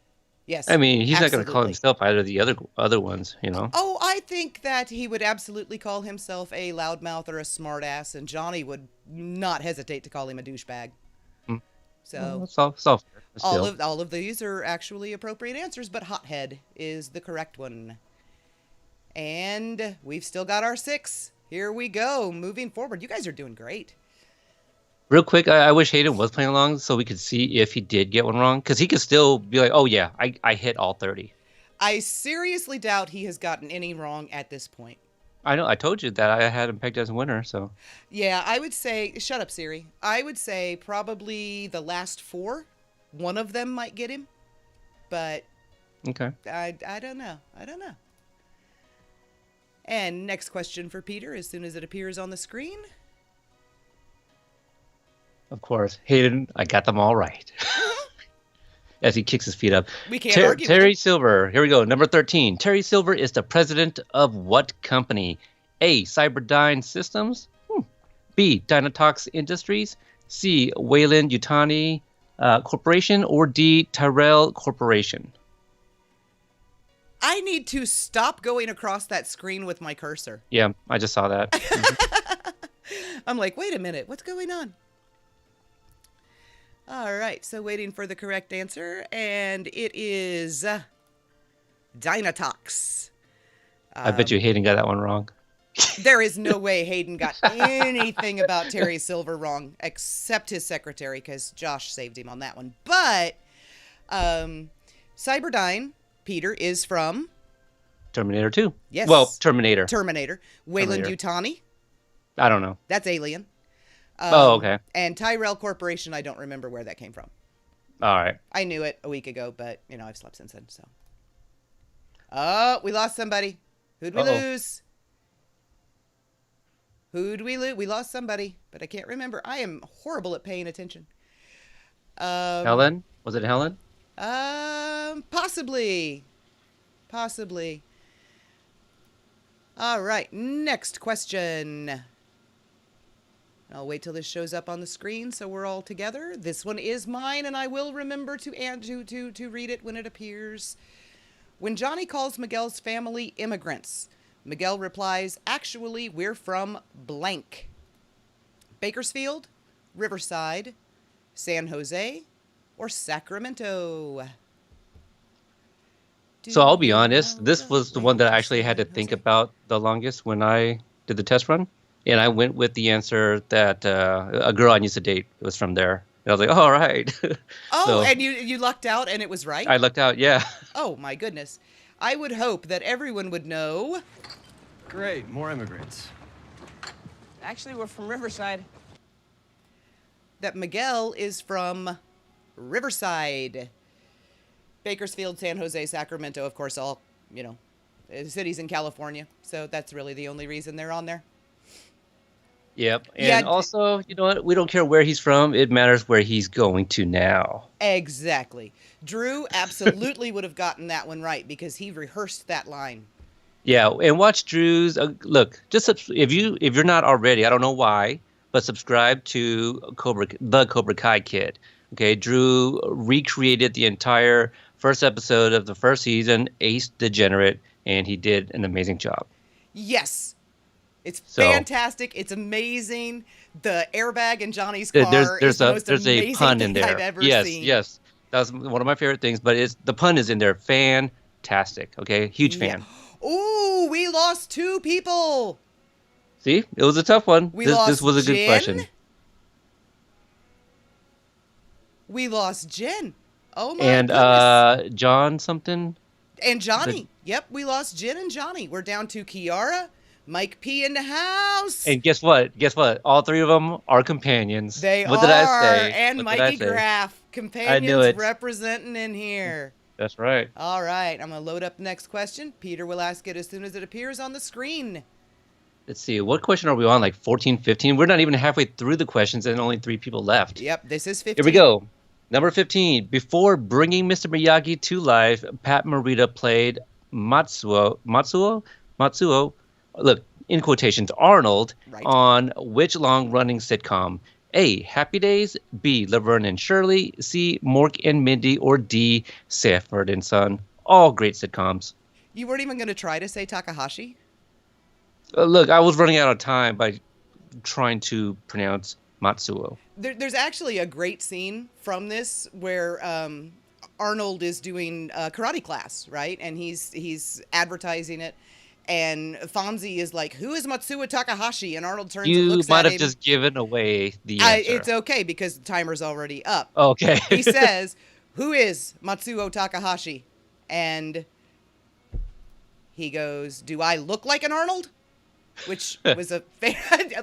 Yes. I mean, he's absolutely. not going to call himself either of the other ones, you know? Oh, I think that he would absolutely call himself a loudmouth or a smartass, and Johnny would not hesitate to call him a douchebag. So it's all fair, all of these are actually appropriate answers, but hothead is the correct one. And we've still got our 6. Here we go. Moving forward. You guys are doing great. Real quick, I wish Hayden was playing along so we could see if he did get one wrong. Because he could still be like, oh, yeah, I hit all 30. I seriously doubt he has gotten any wrong at this point. I know. I told you that I had him pegged as a winner, so. Yeah, I would say... Shut up, Siri. I would say probably the last 4. One of them might get him. But... Okay. I don't know. I don't know. And next question for Peter as soon as it appears on the screen. Of course. Hayden, I got them all right. As he kicks his feet up. We can't argue with Terry him. Silver. Here we go. Number 13. Terry Silver is the president of what company? A. Cyberdyne Systems. B. Dynatox Industries. C. Wayland Yutani Corporation. Or D. Tyrell Corporation. I need to stop going across that screen with my cursor. Yeah, I just saw that. I'm like, wait a minute. What's going on? All right, so waiting for the correct answer, and it is Dynatox. I bet you Hayden got that one wrong. There is no way Hayden got anything about Terry Silver wrong, except his secretary, because Josh saved him on that one. But Cyberdyne, Peter, is from... Terminator 2. Yes. Well, Terminator. Wayland Yutani. I don't know. That's Alien. Okay. And Tyrell Corporation, I don't remember where that came from. All right. I knew it a week ago, but, I've slept since then, so. Oh, we lost somebody. Who'd we lose? Who'd we lose? We lost somebody, but I can't remember. I am horrible at paying attention. Helen? Was it Helen? Possibly. All right, next question. I'll wait till this shows up on the screen so we're all together. This one is mine, and I will remember to read it when it appears. When Johnny calls Miguel's family immigrants, Miguel replies, actually, we're from blank. Bakersfield, Riverside, San Jose, or Sacramento? So I'll be honest, this was the one that I actually had to think about the longest when I did the test run. And I went with the answer that a girl I used to date was from there. I was like, all right. Oh, So and you lucked out and it was right? I looked out. Yeah. Oh, my goodness. I would hope that everyone would know Great, more immigrants. Actually, we're from Riverside. that Miguel is from Riverside. Bakersfield, San Jose, Sacramento, of course, all, cities in California. So that's really the only reason they're on there. Yep. Yeah. And also, you know what? We don't care where he's from. It matters where he's going to now. Exactly. Drew absolutely would have gotten that one right because he rehearsed that line. Yeah, and watch Drew's. Look, just if you're not already, I don't know why, but subscribe to the Cobra Kai Kid. Okay, Drew recreated the entire first episode of the first season, Ace Degenerate, and he did an amazing job. Yes. It's So- fantastic. It's amazing. The airbag in Johnny's car is the most there's amazing a pun thing in there. I've ever yes, seen. yes, that was one of my favorite things. But the pun is in there. Fantastic. Okay, huge fan. Ooh, we lost 2 people. See, it was a tough one. We This lost was a good Jen? question. We lost Jen. Oh my And goodness. John something. And Johnny. Yep, we lost Jen and Johnny. We're down to Kiara, Mike P in the house. And guess what? Guess what? All 3 of them are companions. They what are. did I say? And What did I Mikey say? Graff, companions it. representing in here. That's right. All right, I'm going to load up the next question. Peter will ask it as soon as it appears on the screen. Let's see. What question are we on? Like 14, 15? We're not even halfway through the questions and only 3 people left. Yep, this is 15. Here we go. Number 15. Before bringing Mr. Miyagi to life, Pat Morita played Matsuo. Look, in quotations, Arnold Right. on which long-running sitcom? A. Happy Days. B. Laverne and Shirley. C. Mork and Mindy. Or D. Sanford and Son. All great sitcoms. You weren't even going to try to say Takahashi? Look, I was running out of time by trying to pronounce Matsuo. There's actually a great scene from this where Arnold is doing a karate class, right? And he's advertising it. And Fonzie is like, "Who is Matsuo Takahashi?" And Arnold turns and You looks might at have him. just given away the answer. It's okay because the timer's already up. Okay. He says, "Who is Matsuo Takahashi?" And he goes, "Do I look like an Arnold?" Which was a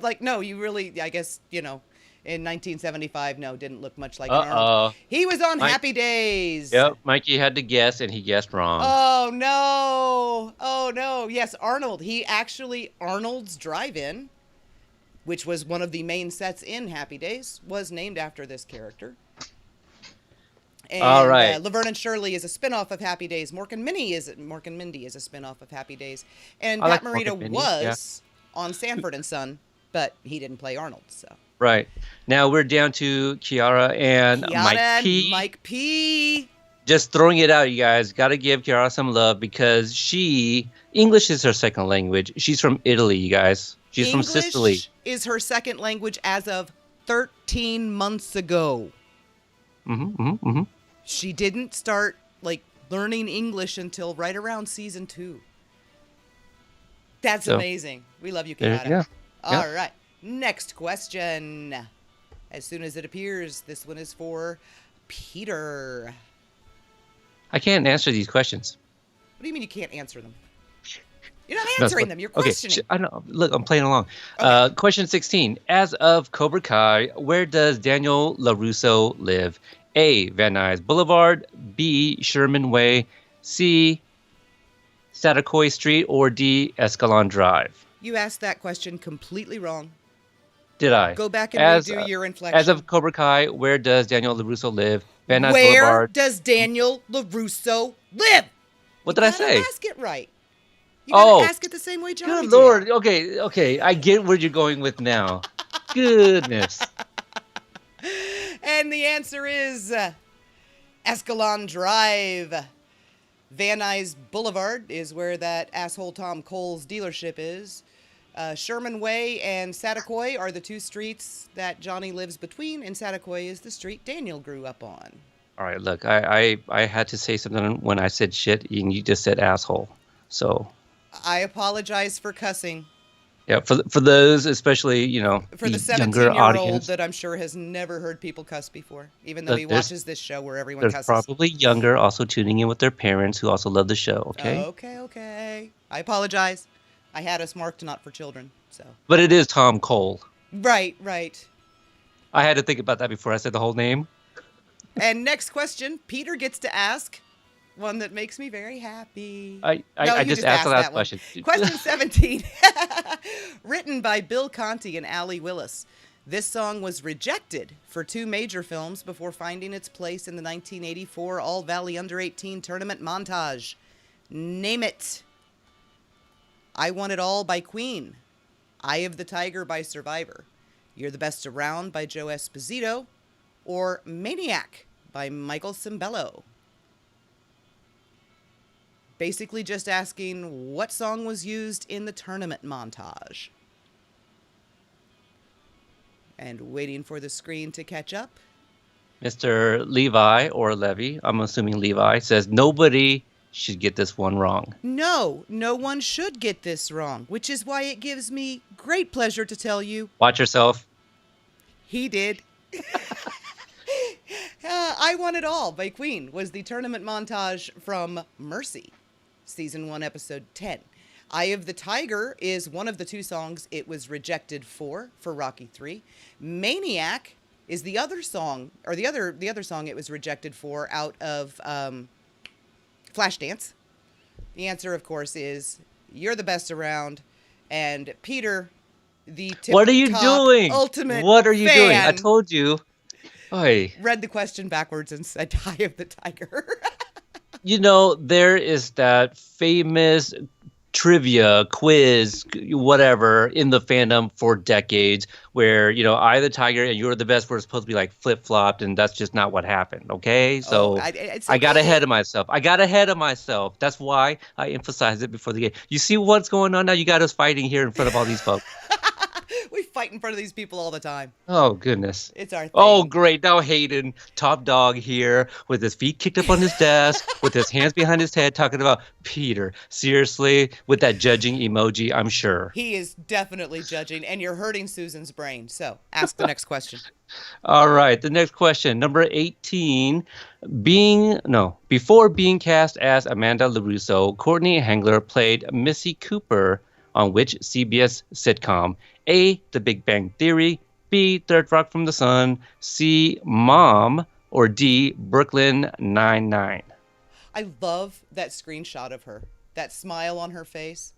like, no, you really, I guess, in 1975, no, didn't look much like an Arnold. Uh-oh. He was on Mike- Happy Days. Yep, Mikey had to guess, and he guessed wrong. Oh no! Oh no! Yes, Arnold. Arnold's Drive-In, which was one of the main sets in Happy Days, was named after this character. And, All right. Laverne and Shirley is a spinoff of Happy Days. Mork and Mindy is a spinoff of Happy Days. And I Pat like Mork Morita and Mindy, was on Sanford and Son, but he didn't play Arnold. So Right. Now we're down to Kiara and Kiara Mike and P. Mike P. Just throwing it out, you guys. Got to give Kiara some love because English is her second language. She's from Italy, you guys. She's from Sicily. English is her second language as of 13 months ago. She didn't start learning English until right around season 2. That's So, amazing. We love you, there- Kanata. yeah, All yeah. right. Next question. As soon as it appears, this one is for Peter. I can't answer these questions. What do you mean you can't answer them? You're not No, answering them. You're okay, questioning. I know. Look, I'm playing along. Okay. Question 16. As of Cobra Kai, where does Daniel LaRusso live? A. Van Nuys Boulevard. B. Sherman Way. C. Satakoy Street. Or D. Escalon Drive. You asked that question completely wrong. Did I? Go back and redo your inflection. As of Cobra Kai, where does Daniel LaRusso live? Van Nuys Where Boulevard. does Daniel LaRusso live? What did I You gotta say? Ask it right. You gotta Oh. ask it the same way Johnny Good did. Lord. Okay. I get where you're going with now. Goodness. And the answer is Escalon Drive. Van Nuys Boulevard is where that asshole Tom Cole's dealership is. Sherman Way and Satakoy are the 2 streets that Johnny lives between, and Satakoy is the street Daniel grew up on. All right, look, I had to say something when I said shit, and you just said asshole. So, I apologize for cussing. Yeah, for those, especially, For the younger 17-year-old audience, that I'm sure has never heard people cuss before, even though he there's watches this show where everyone there's cusses. probably younger also tuning in with their parents who also love the show, okay? Okay. I apologize. I had us marked not for children, so. But it is Tom Cole. Right. I had to think about that before I said the whole name. And next question, Peter gets to ask one that makes me very happy. I No, you just asked the last that one. question. Question 17. Written by Bill Conti and Allie Willis. This song was rejected for 2 major films before finding its place in the 1984 All Valley Under-18 tournament montage. Name it. I Want It All by Queen. Eye of the Tiger by Survivor. You're the Best Around by Joe Esposito. Or Maniac by Michael Cimbello. Basically just asking what song was used in the tournament montage. And waiting for the screen to catch up. Mr. Levi or Levy, I'm assuming Levi, says nobody should get this one wrong. No one should get this wrong, which is why it gives me great pleasure to tell you. Watch yourself. He did. I Want It All by Queen was the tournament montage from Mercy, Season 1, Episode 10. Eye of the Tiger is one of the 2 songs it was rejected for Rocky 3. Maniac is the other song, or the other song it was rejected for out of Flashdance. The answer, of course, is You're the Best Around. And Peter, the What are you doing? ultimate What are you doing? I fan, told you. Oy. read the question backwards and said Eye of the Tiger. There is that famous trivia quiz, whatever, in the fandom for decades where, I the Tiger and You're the Best were supposed to be like flip-flopped, and that's just not what happened, okay? So I got ahead of myself. That's why I emphasized it before the game. You see what's going on now? You got us fighting here in front of all these folks. We fight in front of these people all the time. Oh, goodness. It's our thing. Oh, great. Now Hayden, top dog here, with his feet kicked up on his desk, with his hands behind his head, talking about Peter. Seriously, with that judging emoji, I'm sure. He is definitely judging, and you're hurting Susan's brain. So ask the next question. All right. The next question, number 18. Before being cast as Amanda LaRusso, Courtney Hengler played Missy Cooper on which CBS sitcom? A, The Big Bang Theory, B, Third Rock from the Sun, C, Mom, or D, Brooklyn Nine-Nine? I love that screenshot of her. That smile on her face.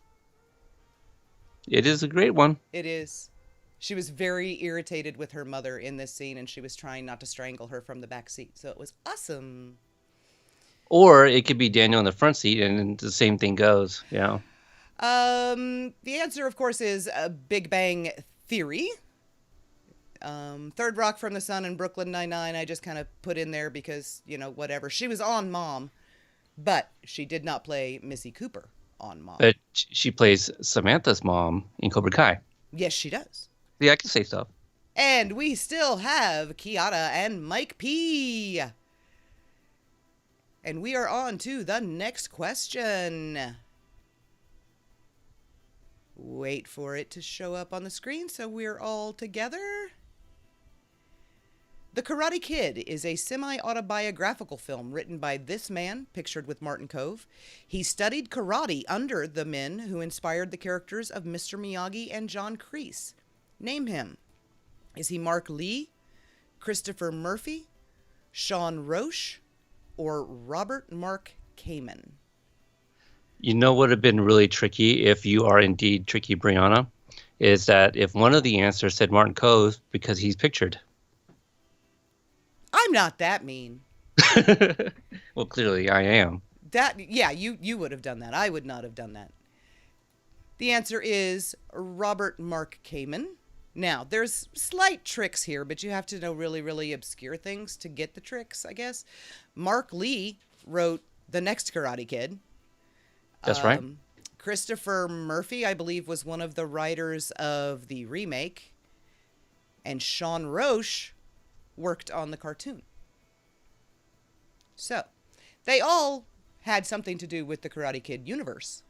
It is a great one. It is. She was very irritated with her mother in this scene, and she was trying not to strangle her from the back seat. So it was awesome. Or it could be Daniel in the front seat, and the same thing goes, The answer, of course, is Big Bang Theory. Third Rock from the Sun and Brooklyn Nine-Nine, I just kind of put in there because, whatever. She was on Mom, but she did not play Missy Cooper on Mom. But she plays Samantha's mom in Cobra Kai. Yes, she does. Yeah, I can say stuff. And we still have Kiara and Mike P. And we are on to the next question. Wait for it to show up on the screen so we're all together. The Karate Kid is a semi-autobiographical film written by this man, pictured with Martin Kove. He studied karate under the men who inspired the characters of Mr. Miyagi and John Kreese. Name him. Is he Mark Lee, Christopher Murphy, Sean Roche, or Robert Mark Kamen? You know what would have been really tricky if you are indeed tricky, Brianna, is that if one of the answers said Martin Kove because he's pictured. I'm not that mean. Well, clearly I am. You would have done that. I would not have done that. The answer is Robert Mark Kamen. Now, there's slight tricks here, but you have to know really, really obscure things to get the tricks, I guess. Mark Lee wrote The Next Karate Kid. That's right. Christopher Murphy, I believe, was one of the writers of the remake. And Sean Roche worked on the cartoon. So, they all had something to do with the Karate Kid universe.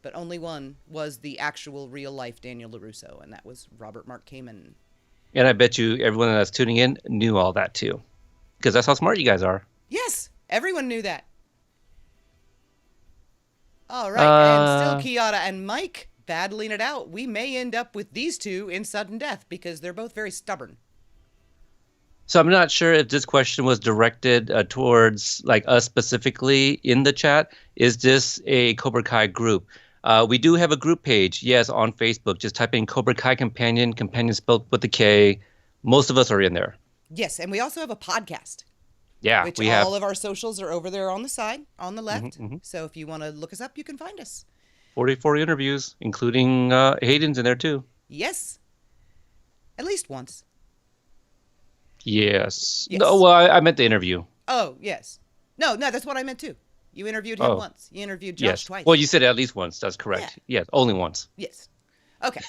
but only one was the actual real-life Daniel LaRusso, and that was Robert Mark Kamen. And I bet you everyone that's tuning in knew all that too, because that's how smart you guys are. Yes, everyone knew that. All right, and still Kiata and Mike battling it out. We may end up with these two in sudden death because they're both very stubborn. So I'm not sure if this question was directed towards like us specifically in the chat. Is this a Cobra Kai group? We do have a group page, yes, on Facebook. Just type in Cobra Kai Kompanion, Kompanion spelled with a K. Most of us are in there. Yes, and we also have a podcast. Yeah, which we have. All of our socials are over there on the side, on the left. So if you want to look us up, you can find us. 44 interviews, including Hayden's in there too. Yes. At least once. Yes. Yes. No, well, I meant the interview. Oh, yes. No, that's what I meant too. You interviewed him once. You interviewed Josh Yes. twice. Well, you said at least once. That's correct. Yeah. Yes, only once. Yes. Okay.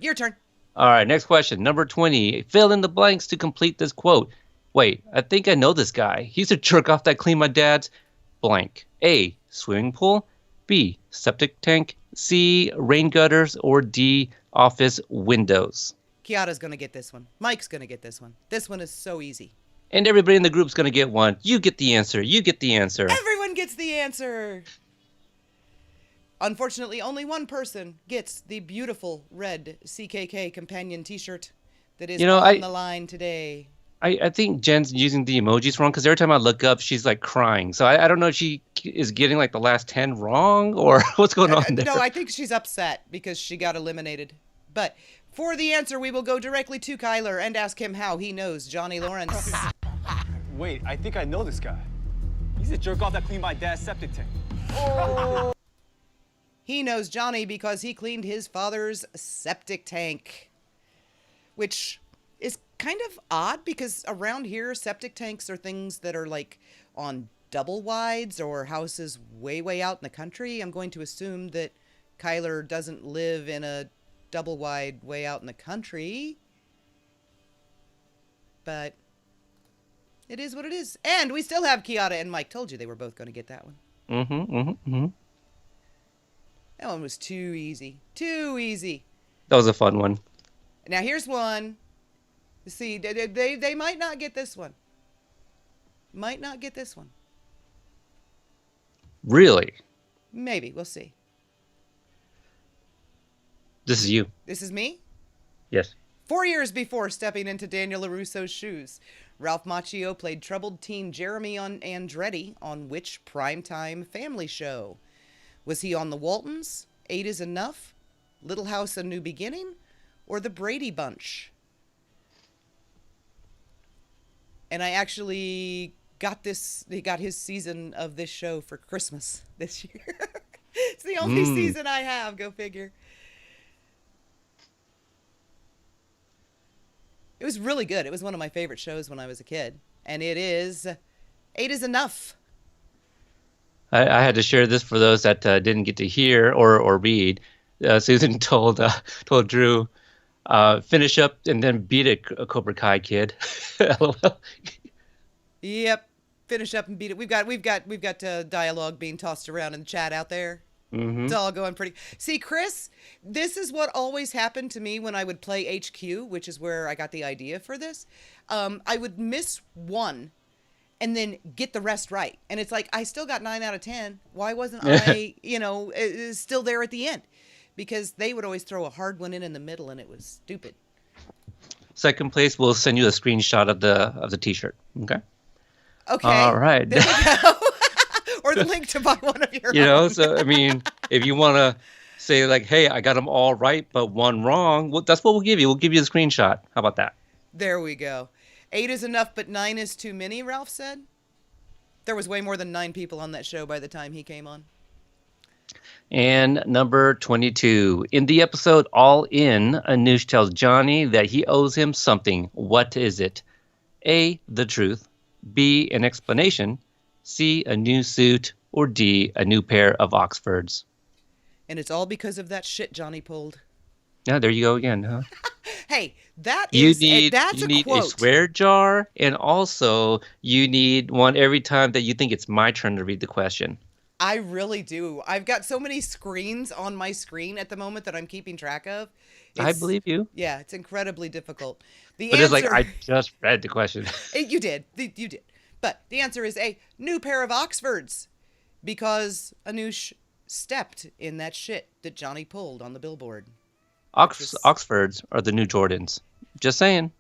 Your turn. All right, next question. Number 20. Fill in the blanks to complete this quote. Wait, I think I know this guy. He's a jerk off that cleaned my dad's blank. A, swimming pool. B, septic tank. C, rain gutters. Or D, office windows. Kiata's going to get this one. Mike's going to get this one. This one is so easy. And everybody in the group's going to get one. You get the answer. You get the answer. Everyone gets the answer. Unfortunately, only one person gets the beautiful red CKK Kompanion t-shirt that is on the line today. I think Jen's using the emojis wrong because every time I look up, she's like crying. So I don't know if she is getting like the last 10 wrong or what's going on there. No, I think she's upset because she got eliminated. But for the answer, we will go directly to Kyler and ask him how he knows Johnny Lawrence. Wait, I think I know this guy. He's a jerk off that cleaned my dad's septic tank. He knows Johnny because he cleaned his father's septic tank, which is kind of odd because around here, septic tanks are things that are like on double wides or houses way, way out in the country. I'm going to assume that Kyler doesn't live in a double wide way out in the country, but it is what it is. And we still have Kiata and Mike. Told you they were both going to get that one. That one was too easy. Too easy. That was a fun one. Now here's one. See, they might not get this one. Might not get this one. Really? Maybe. We'll see. This is you. This is me? Yes. 4 years before stepping into Daniel LaRusso's shoes, Ralph Macchio played troubled teen Jeremy Andretti on which primetime family show? Was he on The Waltons, 8 is Enough, Little House A New Beginning, or The Brady Bunch? And I actually got his season of this show for Christmas this year. It's the only season I have, go figure. It was really good. It was one of my favorite shows when I was a kid. And it is 8 is Enough. I had to share this for those that didn't get to hear or read. Susan told Drew, finish up and then beat a Cobra Kai kid. LOL. Yep, finish up and beat it. We've got dialogue being tossed around in the chat out there. It's all going pretty. See, Chris, this is what always happened to me when I would play HQ, which is where I got the idea for this. I would miss one and then get the rest right. And it's like, I still got 9 out of 10. Why wasn't I, still there at the end? Because they would always throw a hard one in the middle, and it was stupid. Second place, we'll send you a screenshot of the T-shirt. Okay. Okay. All right. There you go. Or the link to buy one of your own. So I mean, if you want to say like, hey, I got them all right, but one wrong, well, that's what we'll give you. We'll give you the screenshot. How about that? There we go. 8 is enough, but 9 is too many, Ralph said. There was way more than 9 people on that show by the time he came on. And number 22. In the episode All In, Anush tells Johnny that he owes him something. What is it? A, the truth. B, an explanation. C, a new suit. Or D, a new pair of Oxfords. And it's all because of that shit Johnny pulled. Yeah, there you go again, huh? Hey, that's you a quote. A swear jar, and also you need one every time that you think it's my turn to read the question. I really do. I've got so many screens on my screen at the moment that I'm keeping track of. I believe you. Yeah, it's incredibly difficult. The But answer, it's like, I just read the question. You did. You did. But the answer is a new pair of Oxfords because Anoush stepped in that shit that Johnny pulled on the billboard. Oxfords are the new Jordans. Just saying.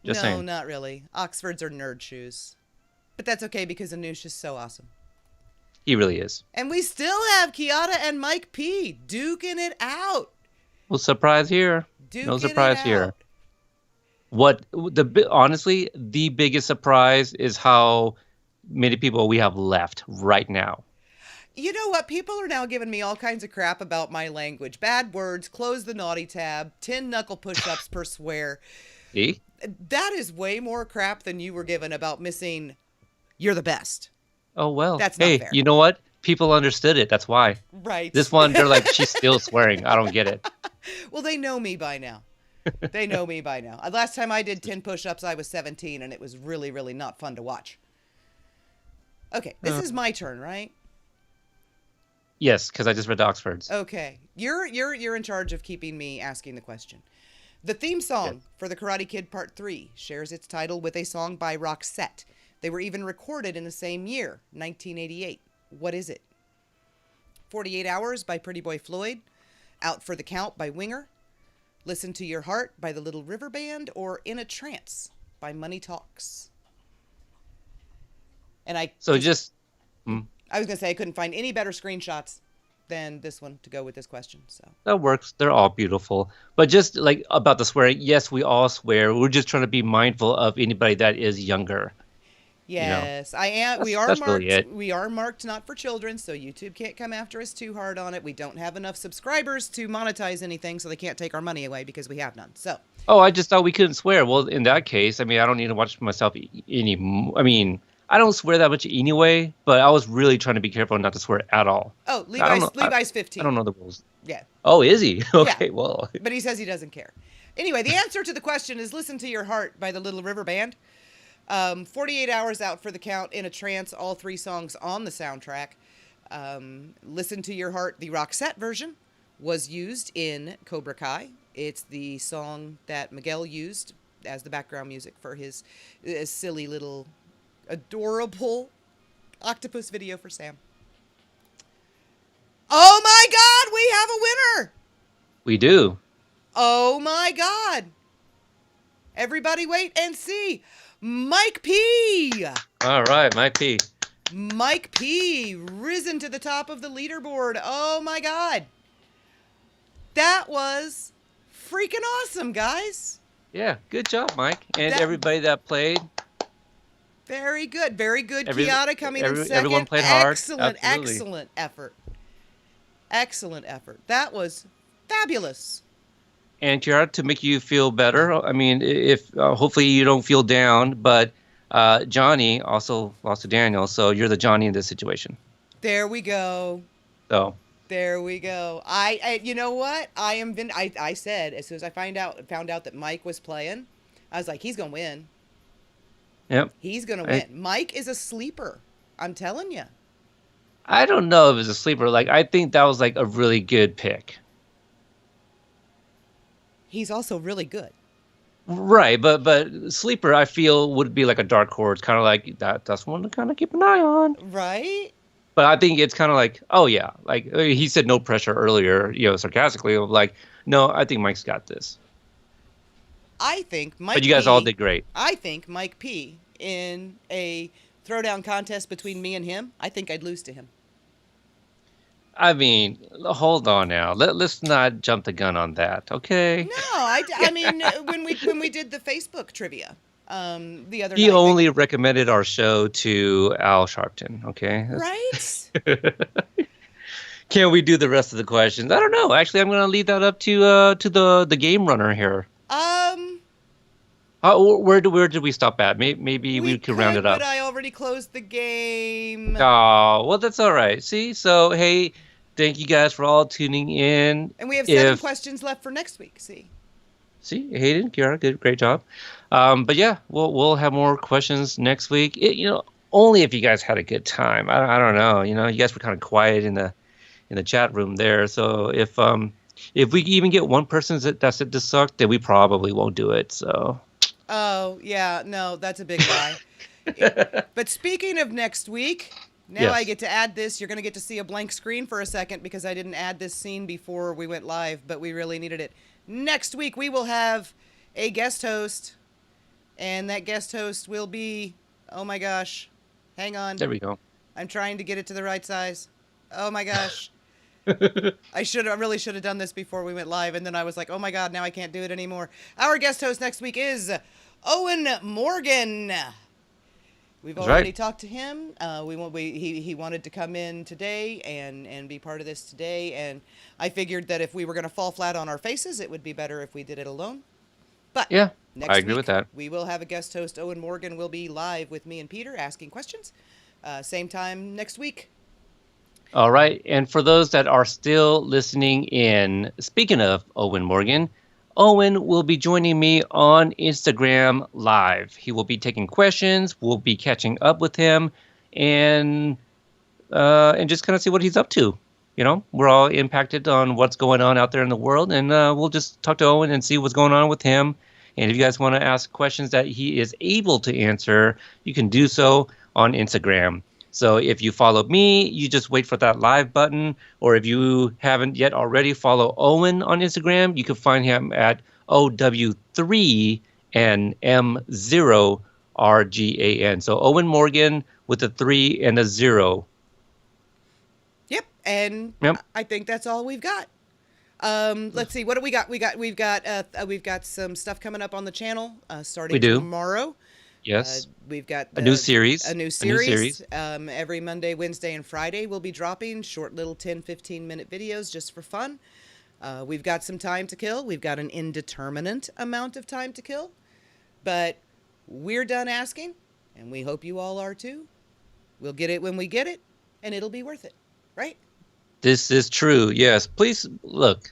Just No, saying. not really. Oxfords are nerd shoes. But that's okay because Anoush is so awesome. He really is. And we still have Kiata and Mike P duking it out. Well, surprise here. No Duking surprise it here. out. Honestly, the biggest surprise is how many people we have left right now. You know what? People are now giving me all kinds of crap about my language. Bad words, close the naughty tab, 10 knuckle push-ups per swear. See? That is way more crap than you were given about missing "you're the best." Oh, well. That's not hey, fair. you know what? People understood it. That's why. Right. This one, they're like, she's still swearing. I don't get it. Well, they know me by now. They know me by now. Last time I did 10 push-ups, I was 17, and it was really, really not fun to watch. Okay, this is my turn, right? Yes, because I just read the Oxfords. Okay, you're in charge of keeping me asking the question. The theme song for The Karate Kid Part 3 shares its title with a song by Roxette. They were even recorded in the same year, 1988. What is it? 48 Hours by Pretty Boy Floyd, Out for the Count by Winger, Listen to Your Heart by the Little River Band, or In a Trance by Money Talks. And I was going to say I couldn't find any better screenshots than this one to go with this question. So That works. They're all beautiful. But just like about the swearing, yes, we all swear. We're just trying to be mindful of anybody that is younger. yes, I am. We are That's marked. really it. We are marked not for children, so YouTube can't come after us too hard on it. We don't have enough subscribers to monetize anything, so they can't take our money away because we have none. So Oh, I just thought we couldn't swear. Well, in that case, I mean, I don't need to watch myself anymore. I mean, I don't swear that much anyway, but I was really trying to be careful not to swear at all. oh, I don't know. Levi's 15. I don't know the rules. Yeah, Oh, is he? Okay, well. but he says he doesn't care. Anyway, the answer to the question is "Listen to Your Heart" by the Little River Band. 48 Hours, Out for the Count, In a Trance, all three songs on the soundtrack. Listen to Your Heart, the Roxette version, was used in Cobra Kai. It's the song that Miguel used as the background music for his silly little adorable octopus video for Sam. Oh my God, we have a winner! We do. Oh my God! Everybody wait and see. Mike P! All right, Mike P. Mike P. risen to the top of the leaderboard. Oh my God. That was freaking awesome, guys. Yeah, good job, Mike. And That- everybody that played. Very good. Very good. Kiata coming in second. everyone played hard. Excellent, Absolutely. excellent effort. Excellent effort. That was fabulous. And Kiara, to make you feel better, I mean, if hopefully you don't feel down, but Johnny also lost to Daniel, so you're the Johnny in this situation. There we go. So There we go. I you know what? I said as soon as I found out that Mike was playing, I was like, he's gonna win. yep. He's gonna win. Mike is a sleeper. I'm telling you. I don't know if it's a sleeper. Like, I think that was like a really good pick. He's also really good. Right, but sleeper I feel would be like a dark horse, kind of like that's one to kind of keep an eye on. Right? But I think it's kind of like, oh yeah, like he said no pressure earlier, sarcastically, like, no, I think Mike's got this. I think Mike But you guys P, all did great. I think Mike P in a throwdown contest between me and him, I think I'd lose to him. I mean, hold on now. Let's not jump the gun on that, okay? No, I mean when we did the Facebook trivia the other He night. only recommended our show to Al Sharpton, okay? Right? Can we do the rest of the questions? I don't know. Actually, I'm going to leave that up to the game runner here. Where did we stop at? Maybe we could round it up. But I already closed the game. Oh, well, that's all right. See? So, hey, thank you guys for all tuning in. And we have 7 questions left for next week. See, Hayden, Kiara, great job. But yeah, we'll have more questions next week. only if you guys had a good time. I don't know. You know, you guys were kind of quiet in the chat room there. So if we even get one person that said this sucked, then we probably won't do it. So. Oh, yeah, no, that's a big lie. But speaking of next week, now Yes. I get to add this. You're going to get to see a blank screen for a second because I didn't add this scene before we went live, but we really needed it. Next week, we will have a guest host, and that guest host will be, oh my gosh, hang on. There we go. I'm trying to get it to the right size. Oh my gosh. I really should have done this before we went live, and then I was like, oh my God, now I can't do it anymore. Our guest host next week is Owen Morgan. We've That's already right. talked to him. He wanted to come in today and be part of this today, and I figured that if we were going to fall flat on our faces, it would be better if we did it alone. But Yeah, next I agree week, with that. we will have a guest host. Owen Morgan will be live with me and Peter asking questions. Same time next week. All right. And for those that are still listening in, speaking of Owen Morgan, Owen will be joining me on Instagram Live. He will be taking questions. We'll be catching up with him and just kind of see what he's up to. You know, we're all impacted on what's going on out there in the world, and we'll just talk to Owen and see what's going on with him. And if you guys want to ask questions that he is able to answer, you can do so on Instagram. So if you follow me, you just wait for that live button. Or if you haven't yet already, follow Owen on Instagram. You can find him at OW3 and M0RGAN. So Owen Morgan with a 3 and a 0. Yep, and Yep. I think that's all we've got. Let's see, what do we got? We've got some stuff coming up on the channel starting We do. tomorrow. Yes. We've got A new series. A new series. Every Monday, Wednesday, and Friday we'll be dropping short little 10, 15-minute videos just for fun. We've got some time to kill. We've got an indeterminate amount of time to kill. But we're done asking, and we hope you all are too. We'll get it when we get it, and it'll be worth it, right? This is true. Yes. Please look.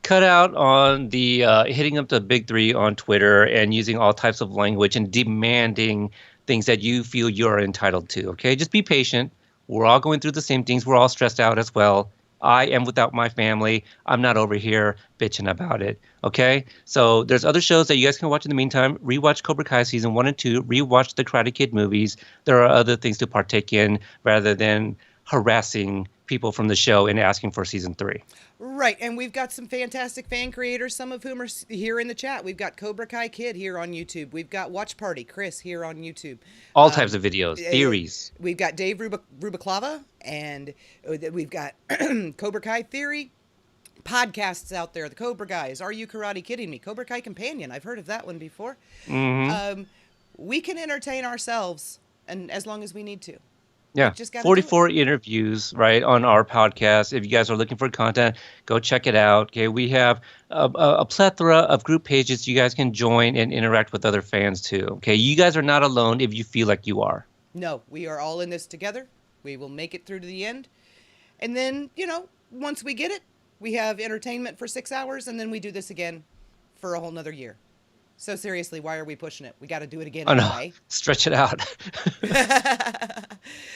Cut out on the hitting up the big three on Twitter and using all types of language and demanding things that you feel you're entitled to. Okay, just be patient. We're all going through the same things. We're all stressed out as well. I am without my family. I'm not over here bitching about it. Okay, so there's other shows that you guys can watch in the meantime. Rewatch Cobra Kai season 1 and 2. Rewatch the Karate Kid movies. There are other things to partake in rather than harassing people from the show and asking for season 3. Right, and we've got some fantastic fan creators, some of whom are here in the chat. We've got Cobra Kai Kid here on YouTube. We've got Watch Party Chris here on YouTube. All types of videos, uh, theories. We've got Dave Rubaclava, and we've got Cobra Kai Theory podcasts out there. The Cobra Guys, Are You Karate Kidding Me? Cobra Kai Companion, I've heard of that one before. We can entertain ourselves, and as long as we need to. Yeah, just gotta do 44 interviews, right, on our podcast. If you guys are looking for content, go check it out. Okay, we have a plethora of group pages you guys can join and interact with other fans too. Okay, you guys are not alone if you feel like you are. No, we are all in this together. We will make it through to the end. And then, once we get it, we have entertainment for 6 hours, and then we do this again for a whole nother year. So seriously, why are we pushing it? We got to do it again Oh no, anyway. stretch it out.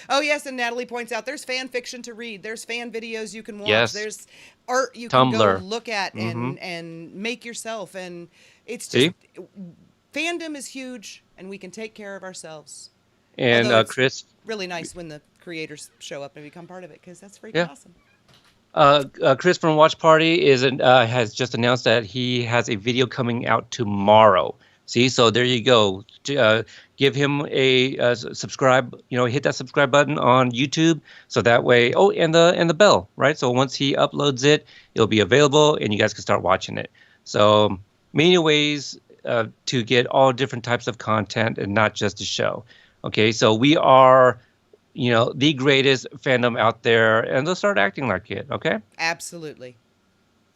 Oh, yes, and Natalie points out there's fan fiction to read. There's fan videos you can watch. Yes. There's art you can go Tumblr. look at and make yourself. And it's See? just, fandom is huge, and we can take care of ourselves. And Although it's Chris, really nice when the creators show up and become part of it, because that's freaking Yeah. awesome. Chris from Watch Party has just announced that he has a video coming out tomorrow. See, so there you go. Give him a subscribe. Hit that subscribe button on YouTube, so that way. Oh, and the bell, right? So once he uploads it, it'll be available, and you guys can start watching it. So many ways to get all different types of content, and not just a show. Okay, so we are, the greatest fandom out there, and they'll start acting like it. Okay. Absolutely.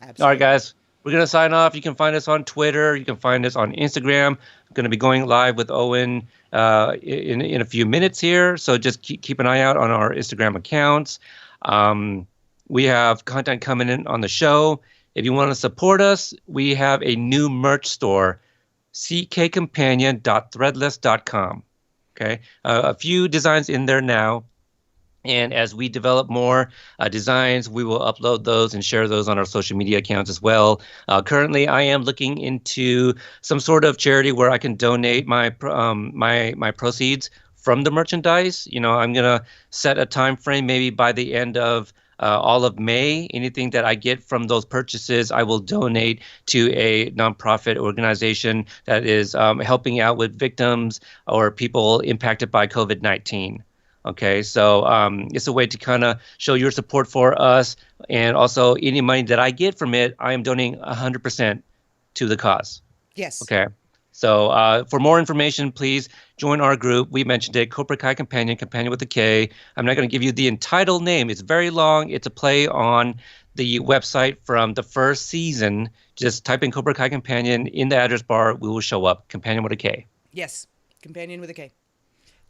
All right, guys. We're going to sign off. You can find us on Twitter. You can find us on Instagram. I'm going to be going live with Owen in a few minutes here. So just keep an eye out on our Instagram accounts. We have content coming in on the show. If you want to support us, we have a new merch store, ckcompanion.threadless.com. Okay, a few designs in there now. And as we develop more designs, we will upload those and share those on our social media accounts as well. Currently, I am looking into some sort of charity where I can donate my proceeds from the merchandise. I'm gonna set a time frame, maybe by the end of all of May. Anything that I get from those purchases, I will donate to a nonprofit organization that is helping out with victims or people impacted by COVID-19. Okay, so it's a way to kind of show your support for us, and also any money that I get from it, I am donating 100% to the cause. Yes. Okay, so for more information, please join our group. We mentioned it, Cobra Kai Kompanion, Kompanion with a K. I'm not going to give you the entitled name. It's very long. It's a play on the website from the first season. Just type in Cobra Kai Kompanion in the address bar. We will show up. Kompanion with a K. Yes. Kompanion with a K.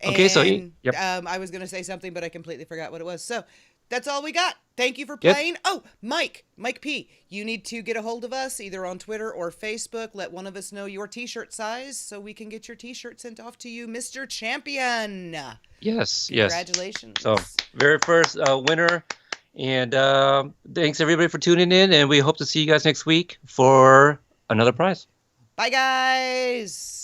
Okay, so yep. I was going to say something, but I completely forgot what it was. So that's all we got. Thank you for playing. Yep. Oh, Mike P., you need to get a hold of us either on Twitter or Facebook. Let one of us know your T-shirt size so we can get your T-shirt sent off to you, Mr. Champion. Yes. Congratulations. So very first winner. And thanks everybody for tuning in, and we hope to see you guys next week for another prize. Bye, guys.